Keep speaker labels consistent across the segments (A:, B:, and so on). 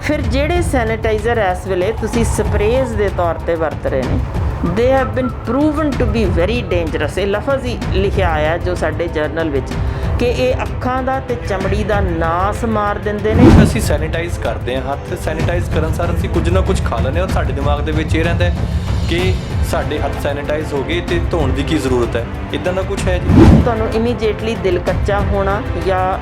A: ਫਿਰ ਜਿਹੜੇ ਸੈਨੀਟਾਈਜ਼ਰ ਇਸ ਵੇਲੇ ਤੁਸੀਂ ਸਪਰੇਜ਼ ਦੇ ਤੌਰ ਤੇ ਵਰਤ ਰਹੇ ਨੇ, they have been proven to be very dangerous. ਇਹ ਲਫ਼ਜ਼ ਹੀ ਲਿਖਿਆ ਆਇਆ ਜੋ ਸਾਡੇ ਜਰਨਲ ਵਿੱਚ ਕਿ ਇਹ ਅੱਖਾਂ ਦਾ ਤੇ ਚਮੜੀ ਦਾ ਨਾਸ ਮਾਰ ਦਿੰਦੇ ਨੇ।
B: ਅਸੀਂ ਸੈਨੀਟਾਈਜ਼ ਕਰਦੇ ਹਾਂ, ਹੱਥ ਸੈਨੀਟਾਈਜ਼ ਕਰਨ ਸਾਰ ਅਸੀਂ ਕੁਝ ਨਾ ਕੁਝ ਖਾ ਲੈਂਦੇ ਹਾਂ ਔਰ ਸਾਡੇ ਦਿਮਾਗ ਦੇ ਵਿੱਚ ਇਹ ਰਹਿੰਦਾ ਕਿ ਸਾਡੇ ਹੱਥ ਸੈਨੀਟਾਈਜ਼ ਹੋ ਗਏ ਤੇ ਧੋਣ ਦੀ ਕੀ ਜ਼ਰੂਰਤ ਹੈ। ਇਦਾਂ ਦਾ ਕੁਝ ਹੈ ਜੀ?
A: ਤੁਹਾਨੂੰ ਇਮੀਡੀਏਟਲੀ ਦਿਲ ਕੱਚਾ ਹੋਣਾ ਜਾਂ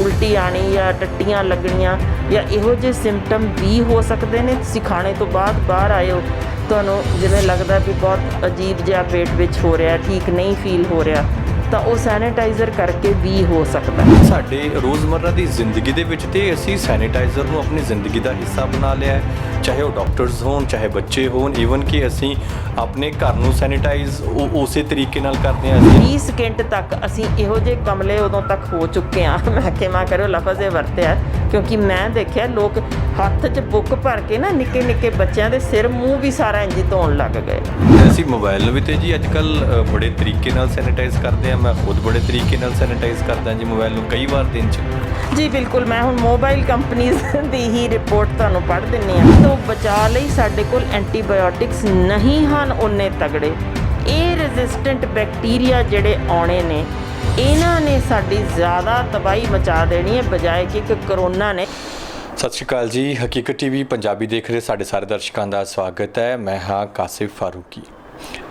A: ਉਲਟੀ ਆਣੀ ਜਾਂ ਟੱਟੀਆਂ ਲੱਗਣੀਆਂ ਜਾਂ ਇਹੋ ਜਿਹੇ ਸਿੰਪਟਮ ਵੀ ਹੋ ਸਕਦੇ ਨੇ। ਤੁਸੀਂ ਖਾਣੇ ਤੋਂ ਬਾਅਦ ਬਾਹਰ ਆਏ ਹੋ, ਤੁਹਾਨੂੰ ਜਿਵੇਂ ਲੱਗਦਾ ਵੀ ਬਹੁਤ ਅਜੀਬ ਜਿਹਾ ਪੇਟ ਵਿੱਚ ਹੋ ਰਿਹਾ, ਠੀਕ ਨਹੀਂ ਫੀਲ ਹੋ ਰਿਹਾ, ਤਾਂ ਉਹ ਸੈਨੀਟਾਈਜ਼ਰ ਕਰਕੇ ਵੀ ਹੋ ਸਕਦਾ।
B: ਸਾਡੇ ਰੋਜ਼ਮਰਰਾ ਦੀ ਜ਼ਿੰਦਗੀ ਦੇ ਵਿੱਚ ਤੇ ਅਸੀਂ ਸੈਨੀਟਾਈਜ਼ਰ ਨੂੰ ਆਪਣੀ ਜ਼ਿੰਦਗੀ ਦਾ ਹਿੱਸਾ ਬਣਾ ਲਿਆ ਹੈ, ਚਾਹੇ ਉਹ ਡਾਕਟਰਸ ਹੋਣ, ਚਾਹੇ ਬੱਚੇ ਹੋਣ, ਈਵਨ ਕਿ ਅਸੀਂ ਆਪਣੇ ਘਰ ਨੂੰ ਸੈਨੀਟਾਈਜ਼ ਉਸੇ ਤਰੀਕੇ ਨਾਲ ਕਰਦੇ ਹਾਂ।
A: 20 ਸਕਿੰਟ ਤੱਕ ਅਸੀਂ ਇਹੋ ਜਿਹੇ ਕਮਲੇ ਉਦੋਂ ਤੱਕ ਹੋ ਚੁੱਕੇ ਹਾਂ, ਮੈਂ ਕਿਹਾ ਕਰੋ ਲਫ਼ਜ਼ ਇਹ ਵਰਤਿਆ ਕਿਉਂਕਿ ਮੈਂ ਦੇਖਿਆ ਲੋਕ ਹੱਥ 'ਚ ਬੁੱਕ ਭਰ ਕੇ ਨਾ ਨਿੱਕੇ ਨਿੱਕੇ ਬੱਚਿਆਂ ਦੇ ਸਿਰ ਮੂੰਹ ਵੀ ਸਾਰਾ ਇੰਝ ਧੋਣ ਲੱਗ ਗਏ।
B: ਅਸੀਂ ਮੋਬਾਈਲ ਨੂੰ ਵੀ ਤੇ ਜੀ ਅੱਜ ਕੱਲ੍ਹ ਬੜੇ ਤਰੀਕੇ ਨਾਲ ਸੈਨੀਟਾਈਜ਼ ਕਰਦੇ ਹਾਂ। ਮੈਂ ਖੁਦ ਬੜੇ ਤਰੀਕੇ ਨਾਲ ਸੈਨੀਟਾਈਜ਼ ਕਰਦਾ ਜੀ ਮੋਬਾਈਲ ਨੂੰ ਕਈ ਵਾਰ ਦਿਨ 'ਚ।
A: ਜੀ ਬਿਲਕੁਲ, ਮੈਂ ਹੁਣ ਮੋਬਾਈਲ ਕੰਪਨੀਜ਼ ਦੀ ਹੀ ਰਿਪੋਰਟ ਤੁਹਾਨੂੰ ਪੜ੍ਹ ਦਿੰਦੀ ਹਾਂ। ਤੋਂ ਬਚਾਅ ਲਈ ਸਾਡੇ ਕੋਲ ਐਂਟੀਬਾਇਓਟਿਕਸ ਨਹੀਂ ਹਨ ਉਨੇ ਤਗੜੇ। ਇਹ ਰੈਜ਼ਿਸਟੈਂਟ ਬੈਕਟੀਰੀਆ ਜਿਹੜੇ ਆਉਣੇ ਨੇ, ਇਹਨਾਂ ਨੇ ਸਾਡੀ ਜ਼ਿਆਦਾ ਤਬਾਹੀ ਮਚਾ ਦੇਣੀ ਹੈ ਬਜਾਏ ਕਿ ਕਰੋਨਾ ਨੇ।
B: ਸਤਿ ਸ਼੍ਰੀ ਅਕਾਲ ਜੀ, ਹਕੀਕਤ ਟੀਵੀ ਪੰਜਾਬੀ ਦੇਖ ਰਹੇ ਸਾਡੇ ਸਾਰੇ ਦਰਸ਼ਕਾਂ ਦਾ ਸਵਾਗਤ ਹੈ। ਮੈਂ ਹਾਂ ਕਾਸਿਫ ਫਾਰੂਕੀ।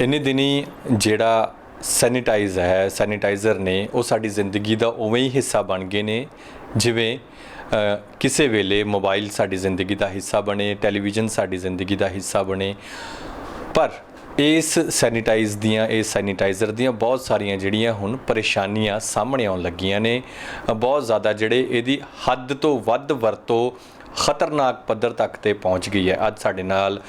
B: ਇੰਨੇ ਦਿਨੀ ਜਿਹੜਾ ਸੈਨੀਟਾਈਜ਼ਰ ਨੇ ਉਹ ਸਾਡੀ ਜ਼ਿੰਦਗੀ ਦਾ ਉਵੇਂ ਹੀ ਹਿੱਸਾ ਬਣ ਗਏ ਨੇ ਜਿਵੇਂ ਕਿਸੇ ਵੇਲੇ ਮੋਬਾਈਲ ਸਾਡੀ ਜ਼ਿੰਦਗੀ ਦਾ ਹਿੱਸਾ ਬਣੇ, ਟੈਲੀਵਿਜ਼ਨ ਸਾਡੀ ਜ਼ਿੰਦਗੀ ਦਾ ਹਿੱਸਾ ਬਣੇ। ਪਰ ਇਸ ਸੈਨੀਟਾਈਜ਼ਰ ਦੀਆਂ ਬਹੁਤ ਸਾਰੀਆਂ ਜਿਹੜੀਆਂ ਹੁਣ ਪਰੇਸ਼ਾਨੀਆਂ ਸਾਹਮਣੇ ਆਉਣ ਲੱਗੀਆਂ ਨੇ। ਬਹੁਤ ਜ਼ਿਆਦਾ ਜਿਹੜੇ ਇਹਦੀ ਹੱਦ ਤੋਂ ਵੱਧ ਵਰਤੋਂ ਖਤਰਨਾਕ ਪੱਧਰ ਤੱਕ ਤੇ ਪਹੁੰਚ ਗਈ ਹੈ। ਅੱਜ ਸਾਡੇ ਨਾਲ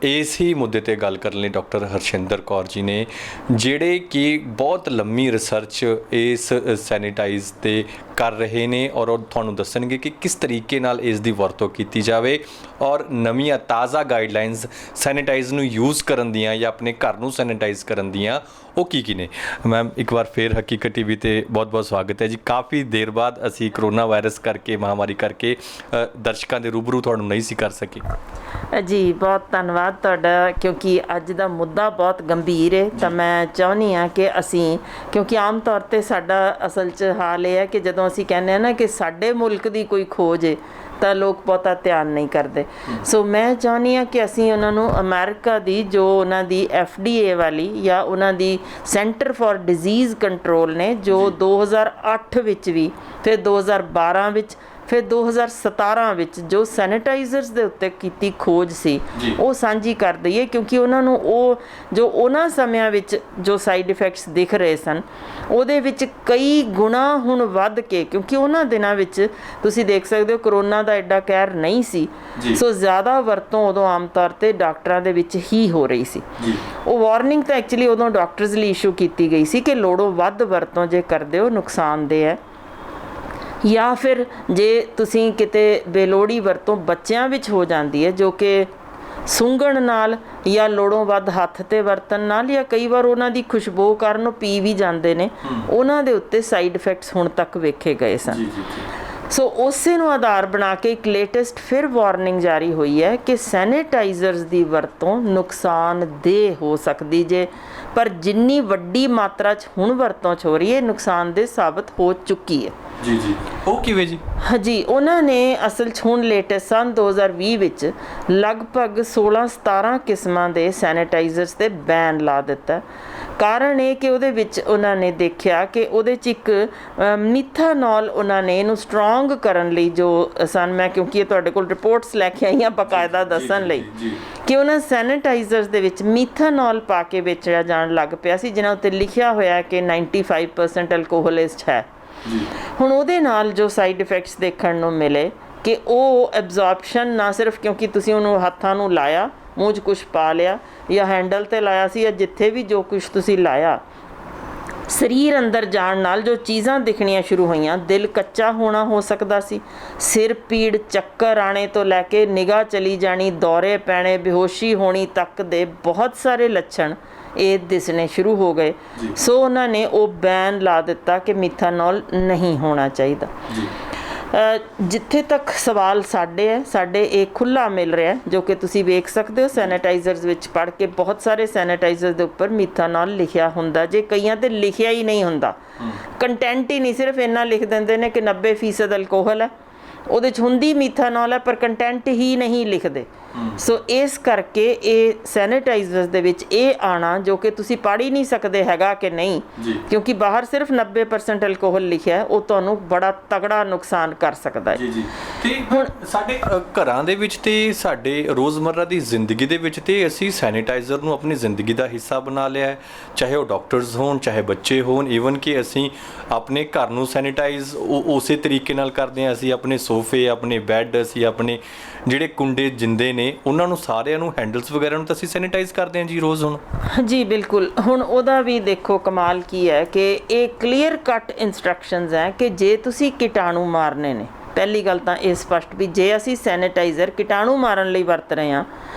B: ਇਸ ਹੀ ਮੁੱਦੇ ਤੇ ਗੱਲ ਕਰਨ ਲਈ ਡਾਕਟਰ ਹਰਸ਼ਿੰਦਰ ਕੌਰ ਜੀ ਨੇ, ਜਿਹੜੇ ਕਿ ਬਹੁਤ ਲੰਮੀ ਰਿਸਰਚ ਇਸ ਸੈਨੀਟਾਈਜ਼ ਤੇ ਕਰ ਰਹੇ ਨੇ ਔਰ ਉਹ ਤੁਹਾਨੂੰ ਦੱਸਣਗੇ ਕਿ ਕਿਸ ਤਰੀਕੇ ਨਾਲ ਇਸ ਦੀ ਵਰਤੋਂ ਕੀਤੀ ਜਾਵੇ ਔਰ ਨਵੀਆਂ ਤਾਜ਼ਾ ਗਾਈਡਲਾਈਨਸ ਸੈਨੀਟਾਈਜ਼ ਨੂੰ ਯੂਜ਼ ਕਰਨ ਦੀਆਂ ਜਾਂ ਆਪਣੇ ਘਰ ਨੂੰ ਸੈਨੀਟਾਈਜ਼ ਕਰਨ ਦੀਆਂ ਉਹ ਕੀ ਨੇ। ਮੈਮ ਇੱਕ ਵਾਰ ਫਿਰ ਹਕੀਕਤ ਟੀਵੀ ਤੇ ਬਹੁਤ ਬਹੁਤ ਸਵਾਗਤ ਹੈ ਜੀ। ਕਾਫੀ ਦੇਰ ਬਾਅਦ ਅਸੀਂ ਕਰੋਨਾ ਵਾਇਰਸ ਕਰਕੇ, ਮਹਾਮਾਰੀ ਕਰਕੇ ਦਰਸ਼ਕਾਂ ਦੇ ਰੂਬਰੂ ਤੁਹਾਨੂੰ ਨਹੀਂ ਸੀ ਕਰ ਸਕੇ
A: ਜੀ। ਬਹੁਤ ਧੰਨਵਾਦ ਤੁਹਾਡਾ, ਕਿਉਂਕਿ ਅੱਜ ਦਾ ਮੁੱਦਾ ਬਹੁਤ ਗੰਭੀਰ ਹੈ। ਤਾਂ ਮੈਂ ਚਾਹੁੰਦੀ ਹਾਂ ਕਿ ਅਸੀਂ, ਕਿਉਂਕਿ ਆਮ ਤੌਰ 'ਤੇ ਸਾਡਾ ਅਸਲ 'ਚ ਹਾਲ ਇਹ ਹੈ ਕਿ ਜਦੋਂ ਅਸੀਂ ਕਹਿੰਦੇ ਹਾਂ ਨਾ ਕਿ ਸਾਡੇ ਮੁਲਕ ਦੀ ਕੋਈ ਖੋਜ ਹੈ ਤਾਂ ਲੋਕ ਬਹੁਤਾ ਧਿਆਨ ਨਹੀਂ ਕਰਦੇ। ਸੋ ਮੈਂ ਚਾਹੁੰਦੀ ਹਾਂ ਕਿ ਅਸੀਂ ਉਹਨਾਂ ਨੂੰ ਅਮਰੀਕਾ ਦੀ ਜੋ ਉਹਨਾਂ ਦੀ FDA ਵਾਲੀ ਜਾਂ ਉਹਨਾਂ ਦੀ ਸੈਂਟਰ ਫਾਰ ਡਿਜ਼ੀਜ਼ ਕੰਟਰੋਲ ਨੇ, ਜੋ 2008 ਵਿੱਚ ਵੀ, ਫਿਰ 2012 ਵਿੱਚ, ਫਿਰ 2017 ਵਿੱਚ ਜੋ ਸੈਨੀਟਾਈਜ਼ਰਸ ਦੇ ਉੱਤੇ ਕੀਤੀ ਖੋਜ ਸੀ ਉਹ ਸਾਂਝੀ ਕਰ ਦਈਏ, ਕਿਉਂਕਿ ਉਹਨਾਂ ਨੂੰ ਉਹ ਜੋ ਉਹਨਾਂ ਸਮਿਆਂ ਵਿੱਚ ਜੋ ਸਾਈਡ ਇਫੈਕਟਸ ਦਿਖ ਰਹੇ ਸਨ ਉਹਦੇ ਵਿੱਚ ਕਈ ਗੁਣਾ ਹੁਣ ਵੱਧ ਕੇ, ਕਿਉਂਕਿ ਉਹਨਾਂ ਦਿਨਾਂ ਵਿੱਚ ਤੁਸੀਂ ਦੇਖ ਸਕਦੇ ਹੋ ਕਰੋਨਾ ਦਾ ਐਡਾ ਕਹਿਰ ਨਹੀਂ ਸੀ, ਸੋ ਜ਼ਿਆਦਾ ਵਰਤੋਂ ਉਦੋਂ ਆਮ ਤੌਰ 'ਤੇ ਡਾਕਟਰਾਂ ਦੇ ਵਿੱਚ ਹੀ ਹੋ ਰਹੀ ਸੀ। ਉਹ ਵਾਰਨਿੰਗ ਤਾਂ ਐਕਚੁਅਲੀ ਉਦੋਂ ਡਾਕਟਰਸ ਲਈ ਇਸ਼ੂ ਕੀਤੀ ਗਈ ਸੀ ਕਿ ਲੋੜੋਂ ਵੱਧ ਵਰਤੋਂ ਜੇ ਕਰਦੇ ਹੋ ਨੁਕਸਾਨਦੇਹ ਹੈ, ਜਾਂ ਫਿਰ ਜੇ ਤੁਸੀਂ ਕਿਤੇ ਬੇਲੋੜੀ ਵਰਤੋਂ ਬੱਚਿਆਂ ਵਿੱਚ ਹੋ ਜਾਂਦੀ ਹੈ ਜੋ ਕਿ ਸੁੰਘਣ ਨਾਲ ਜਾਂ ਲੋੜੋਂ ਵੱਧ ਹੱਥ 'ਤੇ ਵਰਤਣ ਨਾਲ ਜਾਂ ਕਈ ਵਾਰ ਉਹਨਾਂ ਦੀ ਖੁਸ਼ਬੂ ਕਾਰਨ ਉਹ ਪੀ ਵੀ ਜਾਂਦੇ ਨੇ, ਉਹਨਾਂ ਦੇ ਉੱਤੇ ਸਾਈਡ ਇਫੈਕਟਸ ਹੁਣ ਤੱਕ ਵੇਖੇ ਗਏ ਸਨ। ਸੋ ਉਸੇ ਨੂੰ ਆਧਾਰ ਬਣਾ ਕੇ ਇੱਕ ਲੇਟੈਸਟ ਫਿਰ ਵਾਰਨਿੰਗ ਜਾਰੀ ਹੋਈ ਹੈ ਕਿ ਸੈਨੀਟਾਈਜ਼ਰਸ ਦੀ ਵਰਤੋਂ ਨੁਕਸਾਨਦੇਹ ਹੋ ਸਕਦੀ ਜੇ, ਪਰ ਜਿੰਨੀ ਵੱਡੀ ਮਾਤਰਾ 'ਚ ਹੁਣ ਵਰਤੋਂ 'ਚ ਹੋ ਰਹੀ ਹੈ ਨੁਕਸਾਨਦੇਹ ਸਾਬਤ ਹੋ ਚੁੱਕੀ ਹੈ।
B: ਜੀ ਉਹ ਕਿਵੇਂ ਜੀ?
A: ਹਾਂਜੀ, ਉਹਨਾਂ ਨੇ ਅਸਲ 'ਚ ਹੁਣ ਲੇਟੈਸਟ ਸਨ 2020 ਵਿੱਚ ਲਗਭਗ 16-17 ਕਿਸਮਾਂ ਦੇ ਸੈਨੀਟਾਈਜ਼ਰਸ 'ਤੇ ਬੈਨ ਲਾ ਦਿੱਤਾ। ਕਾਰਨ ਇਹ ਕਿ ਉਹਦੇ ਵਿੱਚ ਉਹਨਾਂ ਨੇ ਦੇਖਿਆ ਕਿ ਉਹਦੇ 'ਚ ਇੱਕ ਮੀਥਾਨੋਲ, ਉਹਨਾਂ ਨੇ ਇਹਨੂੰ ਸਟਰੋਂਗ ਕਰਨ ਲਈ ਜੋ ਸਨ, ਮੈਂ ਕਿਉਂਕਿ ਇਹ ਤੁਹਾਡੇ ਕੋਲ ਰਿਪੋਰਟਸ ਲੈ ਕੇ ਆਈ ਹਾਂ ਬਾਕਾਇਦਾ ਦੱਸਣ ਲਈ, ਕਿ ਉਹਨਾਂ ਸੈਨੀਟਾਈਜ਼ਰਸ ਦੇ ਵਿੱਚ ਮੀਥਾਨੋਲ ਪਾ ਕੇ ਵੇਚਿਆ ਜਾਣ ਲੱਗ ਪਿਆ ਸੀ, ਜਿਨ੍ਹਾਂ ਉੱਤੇ ਲਿਖਿਆ ਹੋਇਆ ਕਿ 95% ਅਲਕੋਹਲ ਇਸ 'ਚ ਹੈ। ਹੁਣ ਉਹਦੇ ਨਾਲ ਜੋ ਸਾਈਡ ਇਫੈਕਟਸ ਦੇਖਣ ਨੂੰ ਮਿਲੇ ਕਿ ਉਹ ਐਬਜ਼ੌਰਪਸ਼ਨ, ਨਾ ਸਿਰਫ ਕਿਉਂਕਿ ਤੁਸੀਂ ਉਹਨੂੰ ਹੱਥਾਂ ਨੂੰ ਲਾਇਆ, ਮੂੰਹ 'ਚ ਕੁਛ ਪਾ ਲਿਆ ਜਾਂ ਹੈਂਡਲ 'ਤੇ ਲਾਇਆ ਸੀ ਜਾਂ ਜਿੱਥੇ ਵੀ ਜੋ ਕੁਛ ਤੁਸੀਂ ਲਾਇਆ, ਸਰੀਰ ਅੰਦਰ ਜਾਣ ਨਾਲ ਜੋ ਚੀਜ਼ਾਂ ਦਿਖਣੀਆਂ ਸ਼ੁਰੂ ਹੋਈਆਂ, ਦਿਲ ਕੱਚਾ ਹੋਣਾ ਹੋ ਸਕਦਾ ਸੀ, ਸਿਰ ਪੀੜ, ਚੱਕਰ ਆਣੇ ਤੋਂ ਲੈ ਕੇ ਨਿਗਾਹ ਚਲੀ ਜਾਣੀ, ਦੌਰੇ ਪੈਣੇ, ਬੇਹੋਸ਼ੀ ਹੋਣੀ ਤੱਕ ਦੇ ਬਹੁਤ ਸਾਰੇ ਲੱਛਣ ਇਹ ਦਿਸਣੇ ਸ਼ੁਰੂ ਹੋ ਗਏ। ਸੋ ਉਹਨਾਂ ਨੇ ਉਹ ਬੈਨ ਲਾ ਦਿੱਤਾ ਕਿ ਮੀਥਾਨੋਲ ਨਹੀਂ ਹੋਣਾ ਚਾਹੀਦਾ। ਜਿੱਥੇ ਤੱਕ ਸਵਾਲ ਸਾਡੇ ਹੈ, ਸਾਡੇ ਇਹ ਖੁੱਲ੍ਹਾ ਮਿਲ ਰਿਹਾ ਜੋ ਕਿ ਤੁਸੀਂ ਵੇਖ ਸਕਦੇ ਹੋ ਸੈਨੀਟਾਈਜ਼ਰਸ ਵਿੱਚ ਪੜ੍ਹ ਕੇ, ਬਹੁਤ ਸਾਰੇ ਸੈਨੀਟਾਈਜ਼ਰ ਦੇ ਉੱਪਰ ਮੀਥਾਨੋਲ ਲਿਖਿਆ ਹੁੰਦਾ ਜੇ, ਕਈਆਂ ਤੇ ਲਿਖਿਆ ਹੀ ਨਹੀਂ ਹੁੰਦਾ, ਕੰਟੈਂਟ ਹੀ ਨਹੀਂ, ਸਿਰਫ ਇੰਨਾ ਲਿਖ ਦਿੰਦੇ ਨੇ ਕਿ 90% ਅਲਕੋਹਲ ਹੈ, ਉਹਦੇ 'ਚ ਹੁੰਦੀ ਮੀਥਾਨੋਲ ਹੈ ਪਰ ਕੰਟੈਂਟ ਹੀ ਨਹੀਂ ਲਿਖਦੇ। ਸੋ ਇਸ ਕਰਕੇ ਇਹ ਸੈਨੀਟਾਈਜ਼ਰਸ ਦੇ ਵਿੱਚ ਇਹ ਆਉਣਾ ਜੋ ਕਿ ਤੁਸੀਂ ਪੜ੍ਹ ਹੀ ਨਹੀਂ ਸਕਦੇ ਹੈਗਾ ਕਿ ਨਹੀਂ, ਕਿਉਂਕਿ ਬਾਹਰ ਸਿਰਫ 90% ਅਲਕੋਹਲ ਲਿਖਿਆ, ਉਹ ਤੁਹਾਨੂੰ ਬੜਾ ਤਗੜਾ ਨੁਕਸਾਨ ਕਰ ਸਕਦਾ ਹੈ।
B: ਜੀ ਤੇ ਹੁਣ ਸਾਡੇ ਘਰਾਂ ਦੇ ਵਿੱਚ ਤੇ ਸਾਡੇ ਰੋਜ਼ਮਰਰਾ ਦੀ ਜ਼ਿੰਦਗੀ ਦੇ ਵਿੱਚ ਤੇ ਅਸੀਂ ਸੈਨੀਟਾਈਜ਼ਰ ਨੂੰ ਆਪਣੀ ਜ਼ਿੰਦਗੀ ਦਾ ਹਿੱਸਾ ਬਣਾ ਲਿਆ ਹੈ, ਚਾਹੇ ਉਹ ਡਾਕਟਰਸ ਹੋਣ, ਚਾਹੇ ਬੱਚੇ ਹੋਣ, ਈਵਨ ਕਿ ਅਸੀਂ ਆਪਣੇ ਘਰ ਨੂੰ ਸੈਨੀਟਾਈਜ਼ ਉਸੇ ਤਰੀਕੇ ਨਾਲ ਕਰਦੇ ਹਾਂ। ਅਸੀਂ ਆਪਣੇ ਸੋਫੇ, ਆਪਣੇ ਬੈੱਡ, ਅਸੀਂ ਆਪਣੇ ਜਿਹੜੇ ਕੁੰਡੇ ਜਿੰਦੇ ਨੇ ਉਹਨਾਂ ਨੂੰ ਸਾਰਿਆਂ ਨੂੰ, ਹੈਂਡਲਸ ਵਗੈਰਾ ਨੂੰ ਤਾਂ ਅਸੀਂ ਸੈਨੀਟਾਈਜ਼ ਕਰਦੇ ਹਾਂ ਜੀ ਰੋਜ਼ ਹੁਣ।
A: ਜੀ ਬਿਲਕੁਲ। ਹੁਣ ਉਹਦਾ ਵੀ ਦੇਖੋ ਕਮਾਲ ਕੀ ਹੈ ਕਿ ਇਹ ਕਲੀਅਰ ਕੱਟ ਇੰਸਟਰਕਸ਼ਨਸ ਹੈ ਕਿ ਜੇ ਤੁਸੀਂ ਕੀਟਾਣੂ ਮਾਰਨੇ ਨੇ, ਪਹਿਲੀ ਗੱਲ ਤਾਂ ਇਹ ਸਪਸ਼ਟ ਵੀ ਜੇ ਅਸੀਂ ਸੈਨੀਟਾਈਜ਼ਰ ਕੀਟਾਣੂ ਮਾਰਨ ਲਈ ਵਰਤ ਰਹੇ ਹਾਂ